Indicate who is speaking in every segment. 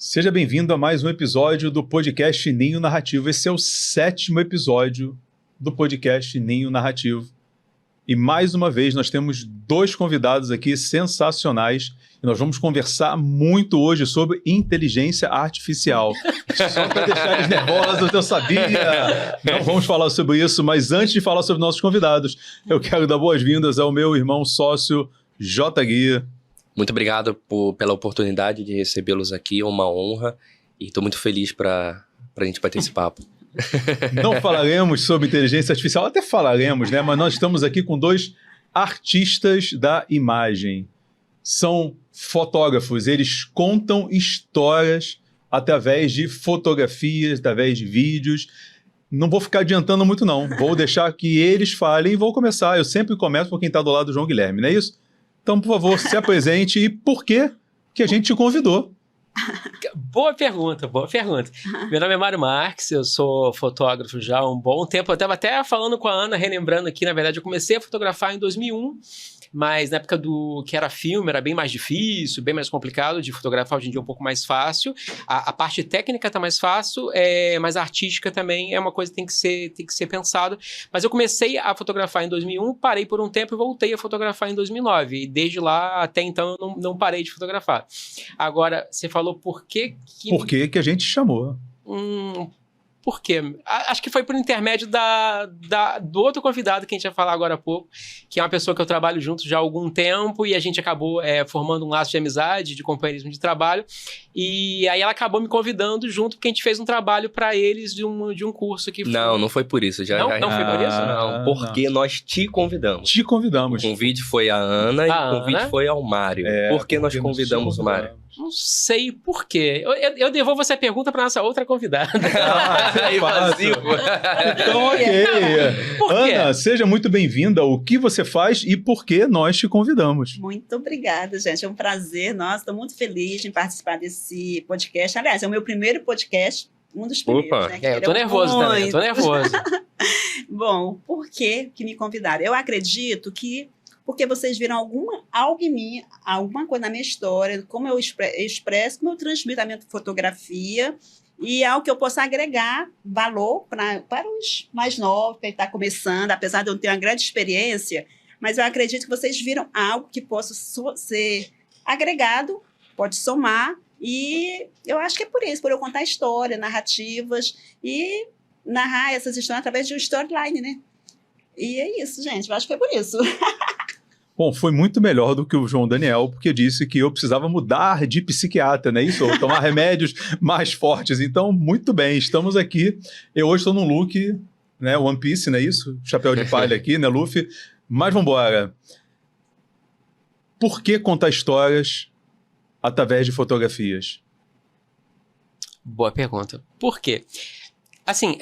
Speaker 1: Seja bem-vindo a mais um episódio do podcast Ninho Narrativo. Esse é o 7º episódio do podcast Ninho Narrativo. E mais uma vez nós temos 2 convidados aqui sensacionais. E nós vamos conversar muito hoje sobre inteligência artificial. Só para deixar eles nervosos, eu sabia. Não vamos falar sobre isso, mas antes de falar sobre nossos convidados, eu quero dar boas-vindas ao meu irmão sócio, J. Gui.
Speaker 2: Muito obrigado pela oportunidade de recebê-los aqui, é uma honra. E estou muito feliz para a gente bater esse papo.
Speaker 1: Não falaremos sobre inteligência artificial, até falaremos, né? Mas nós estamos aqui com 2 artistas da imagem. São fotógrafos, eles contam histórias através de fotografias, através de vídeos. Não vou ficar adiantando muito não, vou deixar que eles falem e vou começar. Eu sempre começo por quem está do lado do João Guilherme, não é isso? Então, por favor, se apresente e por que a gente te convidou?
Speaker 3: Boa pergunta, boa pergunta. Meu nome é Mário Marques, eu sou fotógrafo já há um bom tempo. Eu estava até falando com a Ana, relembrando aqui, na verdade, eu comecei a fotografar em 2001, mas na época que era filme era bem mais difícil, bem mais complicado de fotografar. Hoje em dia é um pouco mais fácil. A parte técnica está mais fácil, mas a artística também é uma coisa que tem que ser pensada. Mas eu comecei a fotografar em 2001, parei por um tempo e voltei a fotografar em 2009. E desde lá até então eu não parei de fotografar. Agora, você falou por que...
Speaker 1: Por que a gente chamou?
Speaker 3: Por quê? Acho que foi por intermédio do outro convidado que a gente ia falar agora há pouco, que é uma pessoa que eu trabalho junto já há algum tempo e a gente acabou formando um laço de amizade, de companheirismo de trabalho, e aí ela acabou me convidando junto porque a gente fez um trabalho para eles de um curso que foi...
Speaker 2: Não foi por isso.
Speaker 3: Não foi por isso?
Speaker 2: Não, porque nós te convidamos.
Speaker 1: Te convidamos.
Speaker 2: O convite foi a Ana e o convite foi ao Mário. Por que nós convidamos o Mário?
Speaker 3: Não sei por quê. Eu devolvo essa pergunta para nossa outra convidada.
Speaker 2: Aí vazio.
Speaker 1: Então, ok.
Speaker 3: Por quê?
Speaker 1: Ana, seja muito bem-vinda. O que você faz e por que nós te convidamos?
Speaker 4: Muito obrigada, gente. É um prazer. Nossa, estou muito feliz em participar desse podcast. Aliás, é o meu primeiro podcast. Um dos primeiros, né?
Speaker 3: Eu tô nervoso também, eu tô nervoso.
Speaker 4: Bom, por que me convidaram? Eu acredito que porque vocês viram algo em mim, alguma coisa na minha história, como eu expresso, como eu transmito a minha fotografia, e algo que eu possa agregar valor para os mais novos, que estão começando, apesar de eu ter uma grande experiência, mas eu acredito que vocês viram algo que possa ser agregado, pode somar, e eu acho que é por isso, por eu contar história, narrativas, e narrar essas histórias através de um storyline, né? E é isso, gente, eu acho que foi por isso.
Speaker 1: Bom, foi muito melhor do que o João Daniel, porque disse que eu precisava mudar de psiquiatra, não é isso? Ou tomar remédios mais fortes. Então, muito bem, estamos aqui. Eu hoje estou num look, né, One Piece, não é isso? Chapéu de palha aqui, né, Luffy? Mas vamos embora. Por que contar histórias através de fotografias?
Speaker 3: Boa pergunta. Por quê? Assim,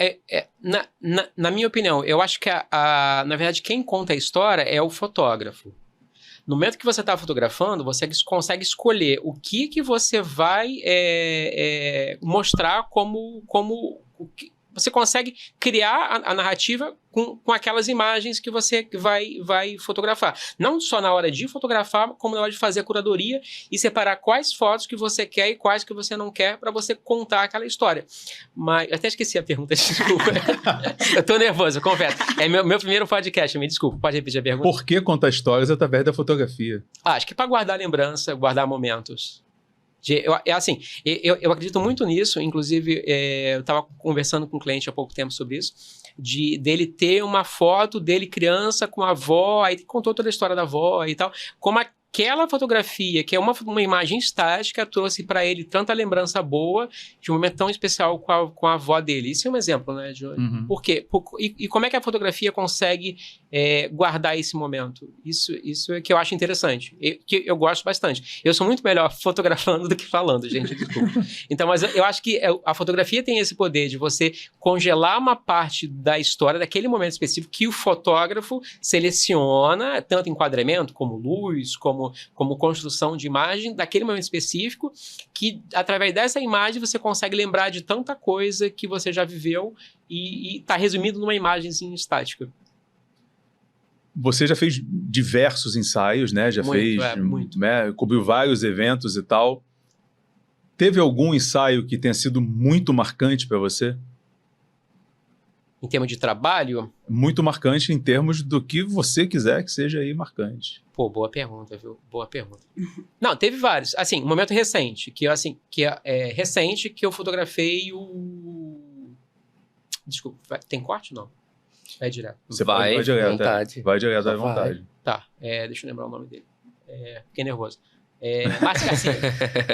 Speaker 3: na minha opinião, eu acho que, na verdade, quem conta a história é o fotógrafo. No momento que você está fotografando, você consegue escolher o que você vai mostrar como você consegue criar a narrativa com aquelas imagens que você vai fotografar. Não só na hora de fotografar, como na hora de fazer a curadoria e separar quais fotos que você quer e quais que você não quer para você contar aquela história. Mas eu até esqueci a pergunta, desculpa. Eu tô nervoso, eu confesso. É meu primeiro podcast, me desculpa. Pode repetir a pergunta?
Speaker 1: Por que contar histórias através da fotografia?
Speaker 3: Acho que para guardar lembrança, guardar momentos. Eu acredito muito nisso, inclusive eu estava conversando com um cliente há pouco tempo sobre isso, dele ter uma foto dele criança com a avó, aí contou toda a história da avó e tal, como aquela fotografia, que é uma imagem estática, trouxe para ele tanta lembrança boa de um momento tão especial com a avó dele. Isso é um exemplo, né, Júlio?
Speaker 1: Uhum.
Speaker 3: Por quê? E como é que a fotografia consegue guardar esse momento? Isso é que eu acho interessante, que eu gosto bastante. Eu sou muito melhor fotografando do que falando, gente, desculpa. Então, mas eu acho que a fotografia tem esse poder de você congelar uma parte da história, daquele momento específico, que o fotógrafo seleciona, tanto enquadramento, como luz, como construção de imagem, daquele momento específico, que através dessa imagem você consegue lembrar de tanta coisa que você já viveu e está resumido numa imagenzinha estática.
Speaker 1: Você já fez diversos ensaios, né? Já fez,
Speaker 3: muito.
Speaker 1: né? Cobriu vários eventos e tal. Teve algum ensaio que tenha sido muito marcante para você?
Speaker 3: Em termos de trabalho,
Speaker 1: Muito marcante em termos do que você quiser que seja aí marcante.
Speaker 3: pô, boa pergunta, viu? Boa pergunta. Não, teve vários. Assim, um momento recente, recente que eu fotografei o... Desculpa, tem corte ou não? É direto.
Speaker 1: Você
Speaker 2: Vai,
Speaker 1: vai direto,
Speaker 2: vontade.
Speaker 1: Vai direto à
Speaker 2: Vai.
Speaker 1: vontade.
Speaker 3: Tá, deixa eu lembrar o nome dele. Fiquei nervoso. Márcio Garcia.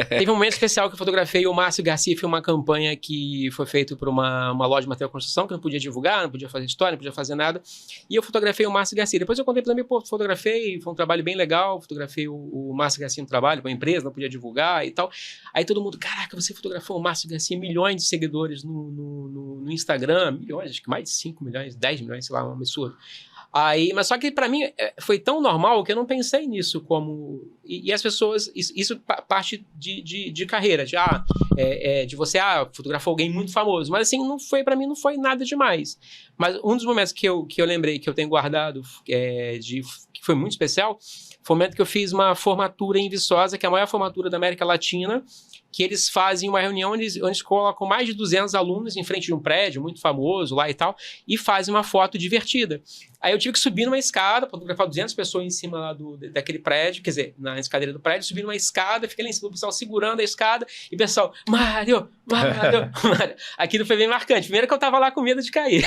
Speaker 3: Teve um momento especial que eu fotografei o Márcio Garcia. Foi uma campanha que foi feita por uma loja de material de construção que não podia divulgar, não podia fazer história, não podia fazer nada. E eu fotografei o Márcio Garcia. Depois eu contei pra ele, pô, fotografei, foi um trabalho bem legal. Fotografei o Márcio Garcia no trabalho, com a empresa, não podia divulgar e tal. Aí todo mundo, caraca, você fotografou o Márcio Garcia, milhões de seguidores no Instagram, milhões, acho que mais de 5 milhões, 10 milhões, sei lá, um absurdo. Aí, mas só que para mim foi tão normal que eu não pensei nisso como... E as pessoas... Isso parte de carreira, de você fotografar alguém muito famoso. Mas assim, para mim não foi nada demais. Mas um dos momentos que eu lembrei, que eu tenho guardado, que foi muito especial, foi o momento que eu fiz uma formatura em Viçosa, que é a maior formatura da América Latina, que eles fazem uma reunião onde eles colocam mais de 200 alunos em frente de um prédio muito famoso lá e tal, e fazem uma foto divertida. Aí eu tive que subir numa escada, fotografar 200 pessoas em cima lá daquele prédio, quer dizer, na escadeira do prédio, subir numa escada, fiquei lá em cima, o pessoal segurando a escada, e o pessoal, Mário. Aquilo foi bem marcante. Primeiro que eu tava lá com medo de cair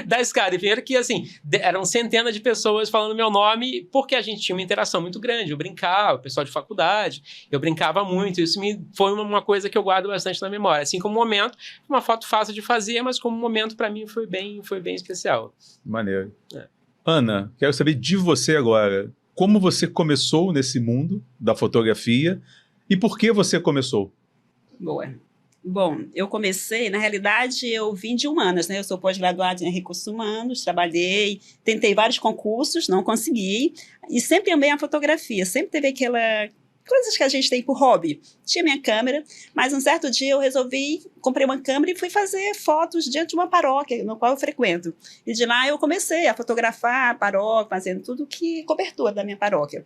Speaker 3: da escada, e primeiro que, assim, eram centenas de pessoas falando meu nome, porque a gente tinha uma interação muito grande, eu brincava, o pessoal de faculdade, eu brincava muito, isso foi uma coisa que eu guardo bastante na memória. Assim como momento, uma foto fácil de fazer, mas como momento para mim foi bem especial.
Speaker 1: Maneiro. Ana, quero saber de você agora. Como você começou nesse mundo da fotografia e por que você começou?
Speaker 4: Boa. Bom, eu comecei, na realidade, eu vim de humanas, né? Eu sou pós-graduada em recursos humanos, trabalhei, tentei vários concursos, não consegui, e sempre amei a fotografia, sempre teve aquela... coisas que a gente tem por hobby. Tinha minha câmera, mas um certo dia eu resolvi, comprei uma câmera e fui fazer fotos diante de uma paróquia, no qual eu frequento. E de lá eu comecei a fotografar a paróquia, fazendo tudo que cobertura da minha paróquia.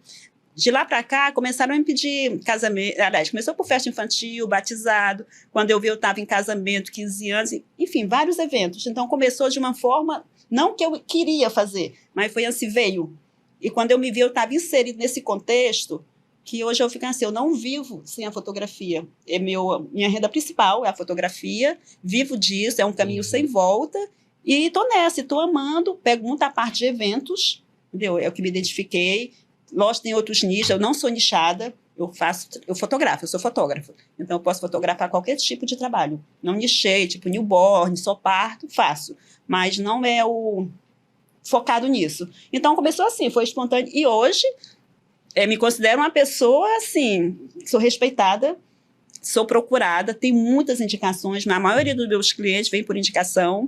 Speaker 4: De lá para cá, começaram a me pedir casamento, aliás, começou por festa infantil, batizado, quando eu vi eu estava em casamento, 15 anos, enfim, vários eventos. Então começou de uma forma, não que eu queria fazer, mas foi assim, veio. E quando eu me vi, eu estava inserida nesse contexto, que hoje eu fico assim, eu não vivo sem a fotografia. Minha renda principal é a fotografia, vivo disso, é um caminho sem volta, e estou nessa, estou amando, pego muita parte de eventos, entendeu? É o que me identifiquei. Lógico, tem outros nichos, eu não sou nichada, eu fotografo, eu sou fotógrafa, então eu posso fotografar qualquer tipo de trabalho. Não nichei, tipo newborn, só parto, faço, mas não é o focado nisso. Então começou assim, foi espontâneo, e hoje... me considero uma pessoa, assim, sou respeitada, sou procurada, tenho muitas indicações, a maioria dos meus clientes vem por indicação,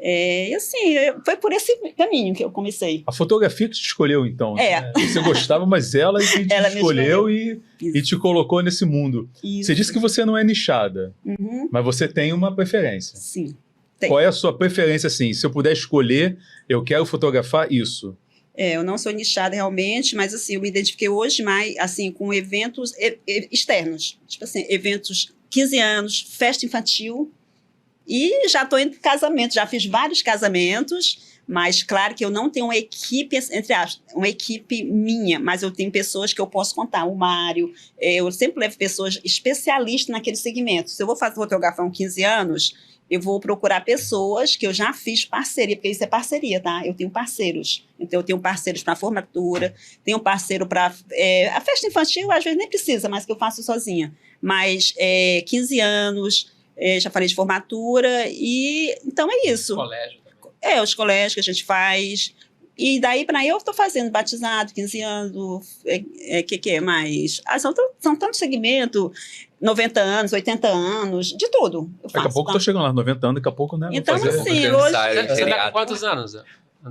Speaker 4: e assim, foi por esse caminho que eu comecei.
Speaker 1: A fotografia que te escolheu, então. Né? Você gostava, mas ela que te escolheu e te colocou nesse mundo.
Speaker 4: Isso.
Speaker 1: Você disse que você não é nichada, mas você tem uma preferência.
Speaker 4: Sim.
Speaker 1: Qual é a sua preferência, assim? Se eu puder escolher, eu quero fotografar isso.
Speaker 4: Eu não sou nichada realmente, mas assim, eu me identifiquei hoje mais assim, com eventos externos. Tipo assim, eventos 15 anos, festa infantil. E já estou indo para casamento, já fiz vários casamentos, mas claro que eu não tenho uma equipe, entre aspas, uma equipe minha, mas eu tenho pessoas que eu posso contar. O Mário, eu sempre levo pessoas especialistas naquele segmento. Se eu vou fotografar um 15 anos, eu vou procurar pessoas que eu já fiz parceria, porque isso é parceria, tá? Eu tenho parceiros. Então, eu tenho parceiros para formatura, tenho parceiro para... a festa infantil, às vezes, nem precisa, mas que eu faço sozinha. Mas 15 anos, já falei de formatura, e então é isso.
Speaker 3: Colégio.
Speaker 4: Os colégios que a gente faz. E daí, para aí, eu estou fazendo batizado, 15 anos, que mais? São tantos segmentos, 90 anos, 80 anos, de tudo.
Speaker 1: Daqui a pouco eu tô chegando lá, 90 anos, daqui a pouco, né?
Speaker 4: Então, assim, hoje...
Speaker 3: Você tá com quantos anos?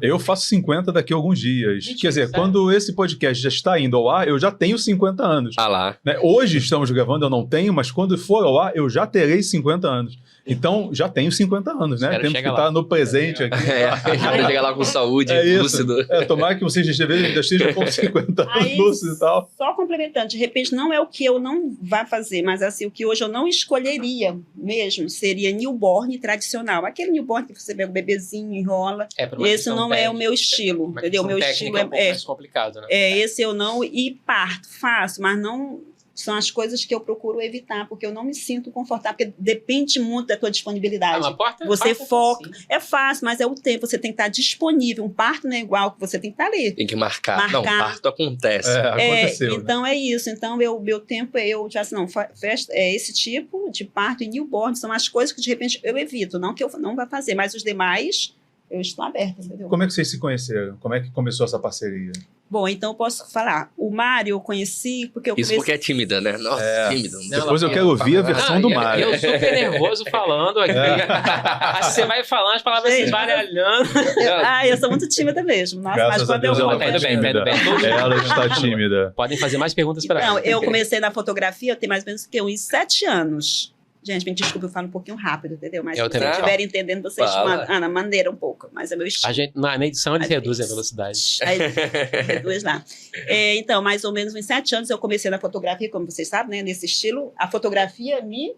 Speaker 1: Eu faço 50 daqui a alguns dias.
Speaker 3: Mentira,
Speaker 1: Quer dizer,
Speaker 3: sério?
Speaker 1: quando esse podcast já está indo ao ar, eu já tenho 50 anos.
Speaker 2: Ah lá.
Speaker 1: Né? Hoje estamos gravando, eu não tenho, mas quando for ao ar, eu já terei 50 anos. Então, já tenho 50 anos, né?
Speaker 3: Espero
Speaker 1: Temos que
Speaker 3: chegar
Speaker 1: estar
Speaker 3: lá.
Speaker 1: no presente aqui.
Speaker 2: Já vai chegar lá com saúde,
Speaker 1: É isso.
Speaker 2: lúcido.
Speaker 1: Tomara que vocês estejam com 50 anos
Speaker 4: Aí,
Speaker 1: lúcidos e tal.
Speaker 4: só complementando, de repente não é o que eu não vá fazer, mas assim, o que hoje eu não escolheria mesmo seria newborn tradicional. Aquele newborn que você pega o bebezinho, enrola.
Speaker 3: Por uma
Speaker 4: Esse
Speaker 3: questão
Speaker 4: não é o
Speaker 3: técnica.
Speaker 4: meu estilo,
Speaker 3: Uma
Speaker 4: entendeu? O
Speaker 3: questão
Speaker 4: meu
Speaker 3: técnica
Speaker 4: estilo
Speaker 3: é um pouco mais complicado, né?
Speaker 4: esse eu não. E parto, faço, mas não. São as coisas que eu procuro evitar, porque eu não me sinto confortável, porque depende muito da tua disponibilidade.
Speaker 3: Uma porta,
Speaker 4: Você
Speaker 3: porta
Speaker 4: foca.
Speaker 3: assim.
Speaker 4: É fácil, mas é o tempo. Você tem que estar disponível. Um parto não é igual, que você tem que estar ali.
Speaker 2: Tem que marcar. Não,
Speaker 4: Marcar.
Speaker 2: parto acontece.
Speaker 1: Aconteceu. Né?
Speaker 4: Então é isso. Então, meu tempo eu já assim, não, festa, esse tipo de parto e newborn são as coisas que de repente eu evito. Não que eu não vá fazer, mas os demais eu estou aberta, entendeu?
Speaker 1: Como é que vocês se conheceram? Como é que começou essa parceria?
Speaker 4: Bom, então eu posso falar. O Mário eu conheci porque eu
Speaker 2: Isso porque é tímida, né? Nossa, tímida.
Speaker 3: Não,
Speaker 1: Depois eu
Speaker 3: ela-
Speaker 1: quero ouvir a versão
Speaker 3: Não,
Speaker 1: do
Speaker 3: e
Speaker 1: Mário.
Speaker 3: Eu super nervoso falando aqui. Aí você vai falando, as palavras se
Speaker 4: Gente,
Speaker 3: baralhando.
Speaker 4: eu sou muito tímida mesmo. Nossa,
Speaker 1: Graças
Speaker 4: mas
Speaker 1: a
Speaker 4: quando
Speaker 1: Deus
Speaker 4: eu
Speaker 1: ela
Speaker 3: Tá
Speaker 1: está
Speaker 3: indo bem, tá
Speaker 1: tímida.
Speaker 3: indo bem. Todo mundo
Speaker 1: Ela está tímida.
Speaker 3: Podem fazer mais perguntas para
Speaker 4: Não,
Speaker 3: ela.
Speaker 4: eu comecei na fotografia, eu tenho mais ou menos que uns 7 anos. Gente, me desculpa, eu falo um pouquinho rápido, entendeu? Mas
Speaker 3: Eu
Speaker 4: se vocês
Speaker 3: também.
Speaker 4: estiverem entendendo, vocês
Speaker 2: Fala.
Speaker 4: Ana, maneira um pouco, mas é meu estilo.
Speaker 3: A gente, na edição eles
Speaker 4: Às
Speaker 3: reduzem a
Speaker 4: vezes.
Speaker 3: velocidade.
Speaker 4: Aí, reduz lá. Então, mais ou menos uns 7 anos eu comecei na fotografia, como vocês sabem, né? Nesse estilo. A fotografia me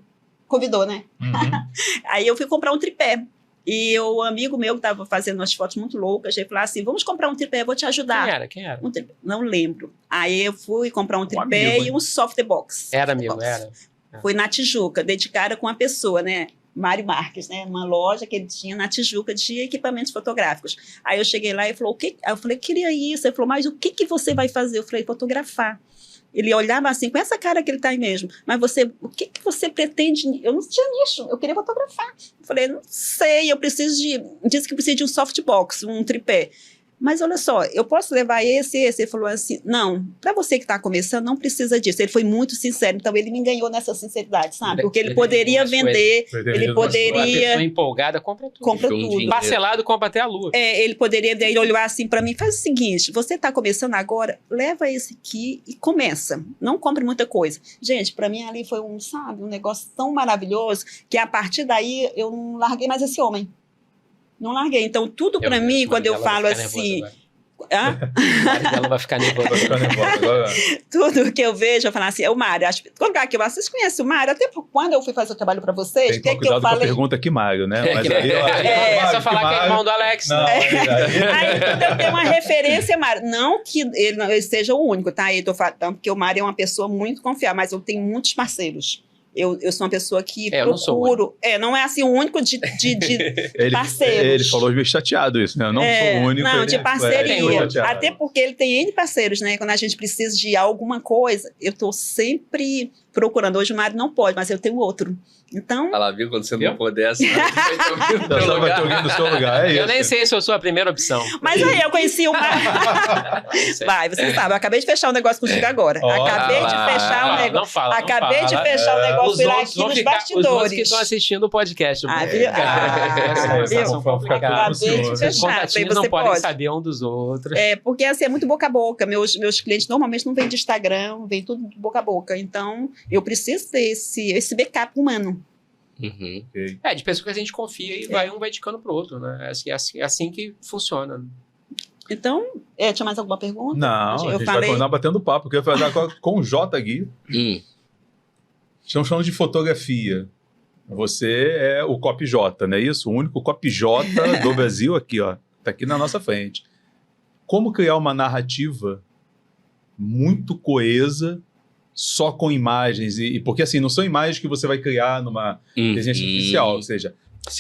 Speaker 4: convidou, né?
Speaker 1: Uhum.
Speaker 4: Aí eu fui comprar um tripé. E o amigo meu que estava fazendo umas fotos muito loucas, ele falou assim, vamos comprar um tripé, eu vou te ajudar.
Speaker 3: Quem era?
Speaker 4: Um tripé, não lembro. Aí eu fui comprar um tripé
Speaker 1: amigo,
Speaker 4: e
Speaker 1: hein?
Speaker 4: um softbox.
Speaker 3: Era amigo, era.
Speaker 4: Fui na Tijuca, dedicada com uma pessoa, né? Mário Marques, né? Numa loja que ele tinha na Tijuca de equipamentos fotográficos. Aí eu cheguei lá e falou, o que? Aí eu falei, queria isso. Ele falou, mas o que você vai fazer? Eu falei, fotografar. Ele olhava assim, com essa cara que ele tá aí mesmo. Mas o que você pretende? Eu não tinha nicho, eu queria fotografar. Eu falei, não sei, disse que precisa de um softbox, um tripé. Mas olha só, eu posso levar esse? Ele falou assim, não, para você que está começando, não precisa disso. Ele foi muito sincero, então ele me enganhou nessa sinceridade, sabe? Porque ele poderia vender, ele
Speaker 3: Uma
Speaker 4: poderia...
Speaker 3: pessoa empolgada compra tudo.
Speaker 4: Compra
Speaker 2: Foi um
Speaker 4: tudo.
Speaker 2: dinheiro.
Speaker 3: Parcelado, compra até a lua.
Speaker 4: Ele poderia ele olhar assim para mim, faz o seguinte, você está começando agora, leva esse aqui e começa. Não compre muita coisa. Gente, para mim ali foi um negócio tão maravilhoso que a partir daí eu não larguei mais esse homem. Não larguei. Então, tudo para mim, quando eu falo assim...
Speaker 3: Ela vai ficar nervosa.
Speaker 1: Vai ficar nervosa agora.
Speaker 4: Tudo que eu vejo, eu falo assim, é o Mário. Colocar aqui, vocês conhecem o Mário? Até quando eu fui fazer o trabalho para vocês,
Speaker 1: Tem que tomar
Speaker 4: o que
Speaker 1: cuidado
Speaker 4: eu
Speaker 1: com a
Speaker 4: falei?
Speaker 1: pergunta aqui, Mário, né? Mas
Speaker 3: É,
Speaker 1: aí,
Speaker 3: é só falar que é
Speaker 1: Mário-
Speaker 3: irmão do Alex.
Speaker 1: Não,
Speaker 3: né?
Speaker 4: Aí quando eu tenho uma referência, Mário. Não que ele seja o único, tá? Eu tô falando porque o Mário é uma pessoa muito confiável, mas eu tenho muitos parceiros. Eu sou uma pessoa que
Speaker 3: eu não sou o
Speaker 4: procuro. Não é assim o único de parceiros.
Speaker 1: Ele falou meio chateado isso, né? Eu não sou o único.
Speaker 4: Não,
Speaker 1: ele-
Speaker 4: de
Speaker 3: Tem
Speaker 4: parceria.
Speaker 3: muito
Speaker 1: chateado.
Speaker 4: Até porque ele tem N parceiros, né? Quando a gente precisa de alguma coisa, eu tô sempre procurando. Hoje o Mário não pode, mas eu tenho outro. Então,
Speaker 2: Olha lá, viu? Quando você
Speaker 3: Viu?
Speaker 2: não for dessa, vai ter alguém no
Speaker 1: Então,
Speaker 2: teu
Speaker 1: só vai ter
Speaker 2: lugar.
Speaker 1: alguém no seu lugar, é isso.
Speaker 3: Eu nem sei se eu sou a primeira opção.
Speaker 4: mas aí eu conheci o Mário.
Speaker 3: Não sei.
Speaker 4: Vai, você sabe, eu acabei de fechar um negócio contigo agora.
Speaker 1: Ó,
Speaker 4: Acabei de
Speaker 2: ah,
Speaker 4: fechar um
Speaker 3: Não,
Speaker 4: negócio.
Speaker 3: não fala. não
Speaker 4: Acabei
Speaker 3: fala.
Speaker 4: de fechar um negócio
Speaker 3: Os
Speaker 4: lá
Speaker 3: outros
Speaker 4: aqui
Speaker 3: vão
Speaker 4: nos
Speaker 3: ficar, os outros
Speaker 4: bastidores.
Speaker 3: que estão assistindo o podcast.
Speaker 4: Ah, viu?
Speaker 3: Essa é uma situação
Speaker 1: Vamos ficar
Speaker 3: complicada.
Speaker 1: com o senhor.
Speaker 4: Acabei de
Speaker 3: Os
Speaker 4: fechar.
Speaker 3: contatinhos
Speaker 4: Falei,
Speaker 3: não
Speaker 4: você
Speaker 3: podem
Speaker 4: pode.
Speaker 3: saber um dos outros.
Speaker 4: Porque assim, é muito boca a boca. Meus clientes normalmente não vêm de Instagram, vem tudo de boca a boca. Então, eu preciso ter esse backup humano.
Speaker 2: Uhum.
Speaker 1: Ok.
Speaker 3: De pessoas que a gente confia e um vai indicando pro outro, né? É assim que funciona.
Speaker 4: Então, tinha mais alguma pergunta?
Speaker 1: Não, a
Speaker 4: Eu
Speaker 1: gente vai
Speaker 4: falei-
Speaker 1: continuar batendo papo, porque eu ia falar com o J aqui. Estamos falando de fotografia. Você é o Copy J, não é isso? O único Copy J do Brasil aqui, ó. Tá aqui na nossa frente. Como criar uma narrativa muito coesa, só com imagens? Porque assim, não são imagens que você vai criar numa inteligência artificial, ou seja,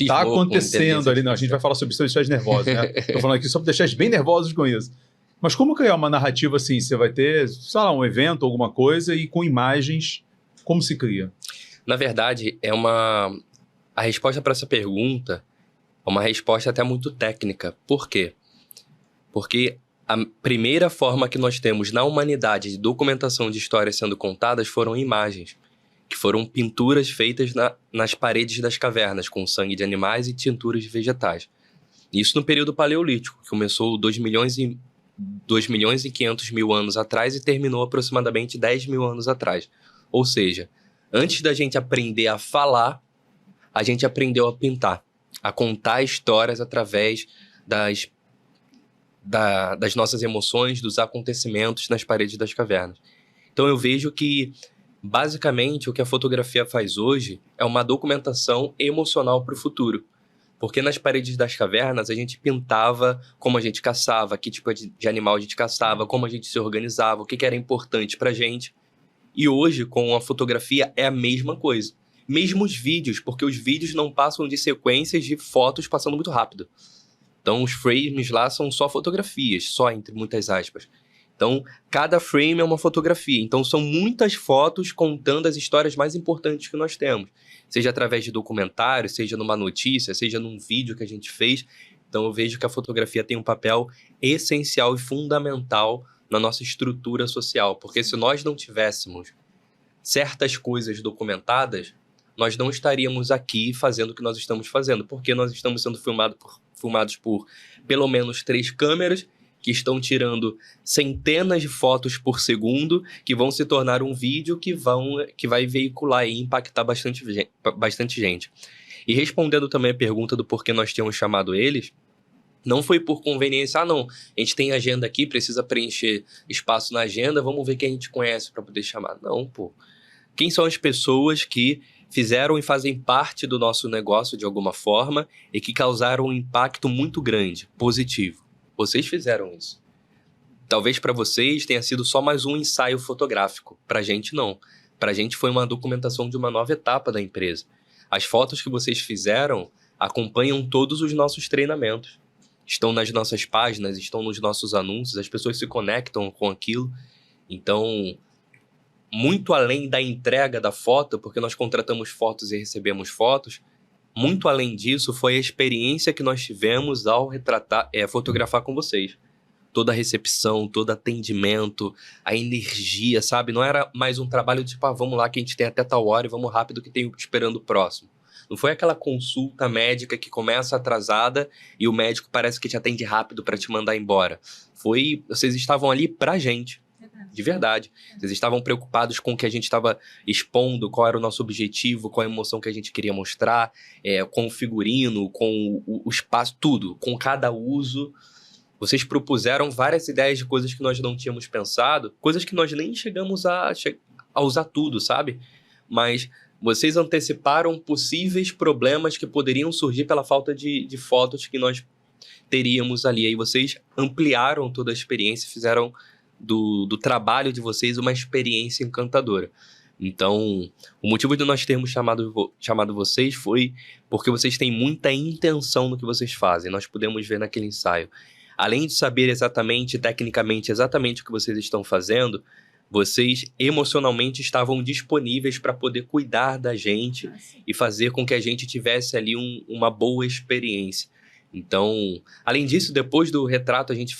Speaker 1: tá acontecendo ali. Não, a gente vai falar sobre isso, deixar eles nervosos, né? Tô falando aqui só para deixar eles bem nervosos com isso. Mas como criar uma narrativa assim? Você vai ter, sei lá, um evento, alguma coisa, e com imagens, como se cria?
Speaker 2: Na verdade, a resposta para essa pergunta é uma resposta até muito técnica. Por quê? Porque a primeira forma que nós temos na humanidade de documentação de histórias sendo contadas foram imagens, que foram pinturas feitas nas paredes das cavernas, com sangue de animais e tinturas de vegetais. Isso no período paleolítico, que começou 2.500.000 anos atrás e terminou aproximadamente 10 mil anos atrás. Ou seja, antes da gente aprender a falar, a gente aprendeu a pintar, a contar histórias através das nossas emoções, dos acontecimentos nas paredes das cavernas. Então eu vejo que, basicamente, o que a fotografia faz hoje é uma documentação emocional para o futuro. Porque nas paredes das cavernas a gente pintava como a gente caçava, que tipo de animal a gente caçava, como a gente se organizava, o que era importante pra gente. E hoje, com a fotografia, é a mesma coisa. Mesmo os vídeos, porque os vídeos não passam de sequências de fotos passando muito rápido. Então os frames lá são só fotografias, só entre muitas aspas. Então cada frame é uma fotografia. Então são muitas fotos contando as histórias mais importantes que nós temos. Seja através de documentário, seja numa notícia, seja num vídeo que a gente fez. Então eu vejo que a fotografia tem um papel essencial e fundamental na nossa estrutura social. Porque se nós não tivéssemos certas coisas documentadas, nós não estaríamos aqui fazendo o que nós estamos fazendo. Porque nós estamos sendo filmados por pelo menos 3 câmeras que estão tirando centenas de fotos por segundo, que vão se tornar um vídeo que vai veicular e impactar bastante gente. E respondendo também a pergunta do porquê nós tínhamos chamado eles, não foi por conveniência, não, a gente tem agenda aqui, precisa preencher espaço na agenda, vamos ver quem a gente conhece para poder chamar. Não, pô. Quem são as pessoas que fizeram e fazem parte do nosso negócio de alguma forma e que causaram um impacto muito grande, positivo? Vocês fizeram isso. Talvez para vocês tenha sido só mais um ensaio fotográfico. Pra gente, não. Pra gente foi uma documentação de uma nova etapa da empresa. As fotos que vocês fizeram acompanham todos os nossos treinamentos. Estão nas nossas páginas, estão nos nossos anúncios, as pessoas se conectam com aquilo. Então, muito além da entrega da foto, porque nós contratamos fotos e recebemos fotos, muito além disso, foi a experiência que nós tivemos ao fotografar com vocês. Toda a recepção, todo atendimento, a energia, sabe? Não era mais um trabalho de tipo, vamos lá que a gente tem até tal hora e vamos rápido que tem esperando o próximo. Não foi aquela consulta médica que começa atrasada e o médico parece que te atende rápido para te mandar embora. Vocês estavam ali pra gente. De verdade. Vocês estavam preocupados com o que a gente estava expondo, qual era o nosso objetivo, qual a emoção que a gente queria mostrar, com o figurino, com o espaço, tudo, com cada uso. Vocês propuseram várias ideias de coisas que nós não tínhamos pensado, coisas que nós nem chegamos a usar tudo, sabe? Mas vocês anteciparam possíveis problemas que poderiam surgir pela falta de fotos que nós teríamos ali. Aí vocês ampliaram toda a experiência, fizeram do trabalho de vocês uma experiência encantadora. Então, o motivo de nós termos chamado vocês foi porque vocês têm muita intenção no que vocês fazem. Nós pudemos ver naquele ensaio. Além de saber exatamente, tecnicamente, exatamente o que vocês estão fazendo, vocês emocionalmente estavam disponíveis para poder cuidar da gente e fazer com que a gente tivesse ali uma boa experiência. Então, além disso, depois do retrato a gente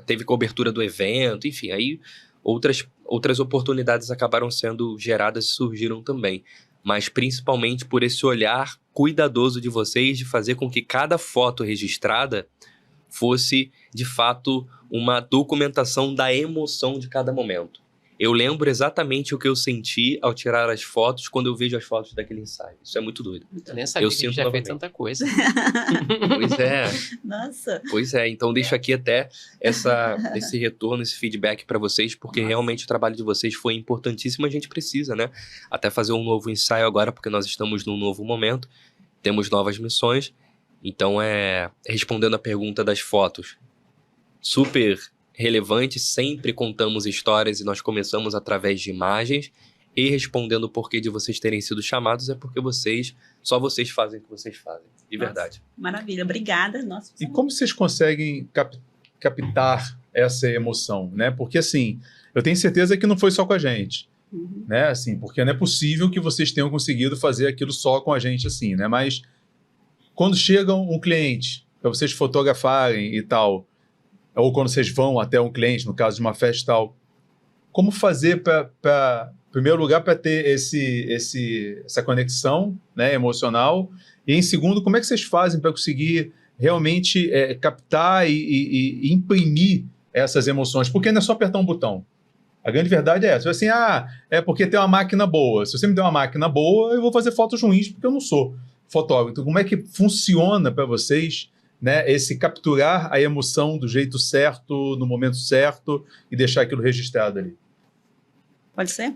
Speaker 2: teve cobertura do evento, enfim, aí outras oportunidades acabaram sendo geradas e surgiram também. Mas principalmente por esse olhar cuidadoso de vocês de fazer com que cada foto registrada fosse, de fato, uma documentação da emoção de cada momento. Eu lembro exatamente o que eu senti ao tirar as fotos quando eu vejo as fotos daquele ensaio. Isso é muito doido.
Speaker 3: Eu nem sabia que a gente já fez tanta coisa.
Speaker 2: Pois é.
Speaker 4: Nossa.
Speaker 2: Pois é. Então deixo aqui até esse retorno, esse feedback para vocês, porque realmente o trabalho de vocês foi importantíssimo. A gente precisa, né? Até fazer um novo ensaio agora, porque nós estamos num novo momento. Temos novas missões. Então, respondendo a pergunta das fotos, super relevante, sempre contamos histórias e nós começamos através de imagens, e respondendo o porquê de vocês terem sido chamados é porque só vocês fazem o que vocês fazem, de verdade.
Speaker 4: Maravilha, obrigada. Nossa,
Speaker 1: e como vocês conseguem captar essa emoção, né? Porque assim, eu tenho certeza que não foi só com a gente, né? Assim, porque não é possível que vocês tenham conseguido fazer aquilo só com a gente assim, né? Mas quando chega um cliente para vocês fotografarem e tal, ou quando vocês vão até um cliente, no caso de uma festa e tal, como fazer em primeiro lugar, para ter essa conexão, né, emocional, e em segundo, como é que vocês fazem para conseguir realmente captar e imprimir essas emoções, porque não é só apertar um botão. A grande verdade é essa. Assim, é porque tem uma máquina boa. Se você me der uma máquina boa, eu vou fazer fotos ruins, porque eu não sou fotógrafo. Então, como é que funciona para vocês, né, esse capturar a emoção do jeito certo, no momento certo, e deixar aquilo registrado ali?
Speaker 4: Pode ser?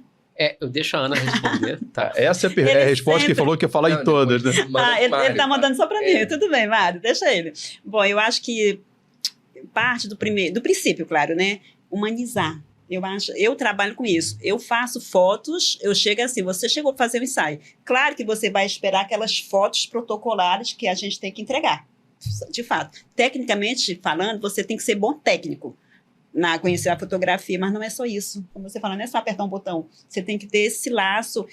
Speaker 3: Eu deixo a Ana responder. Tá.
Speaker 1: Essa é a resposta que ele falou que ia falar em todas. Né?
Speaker 4: Ele tá mandando só para mim. Tudo bem, Mário, deixa ele. Bom, eu acho que parte do princípio, claro, né? Humanizar. Eu trabalho com isso. Eu faço fotos, eu chego assim, você chegou a fazer um ensaio. Claro que você vai esperar aquelas fotos protocolares que a gente tem que entregar. De fato. Tecnicamente falando, você tem que ser bom técnico na conhecer a fotografia, mas não é só isso. Como você fala, não é só apertar um botão. Você tem que ter esse laço,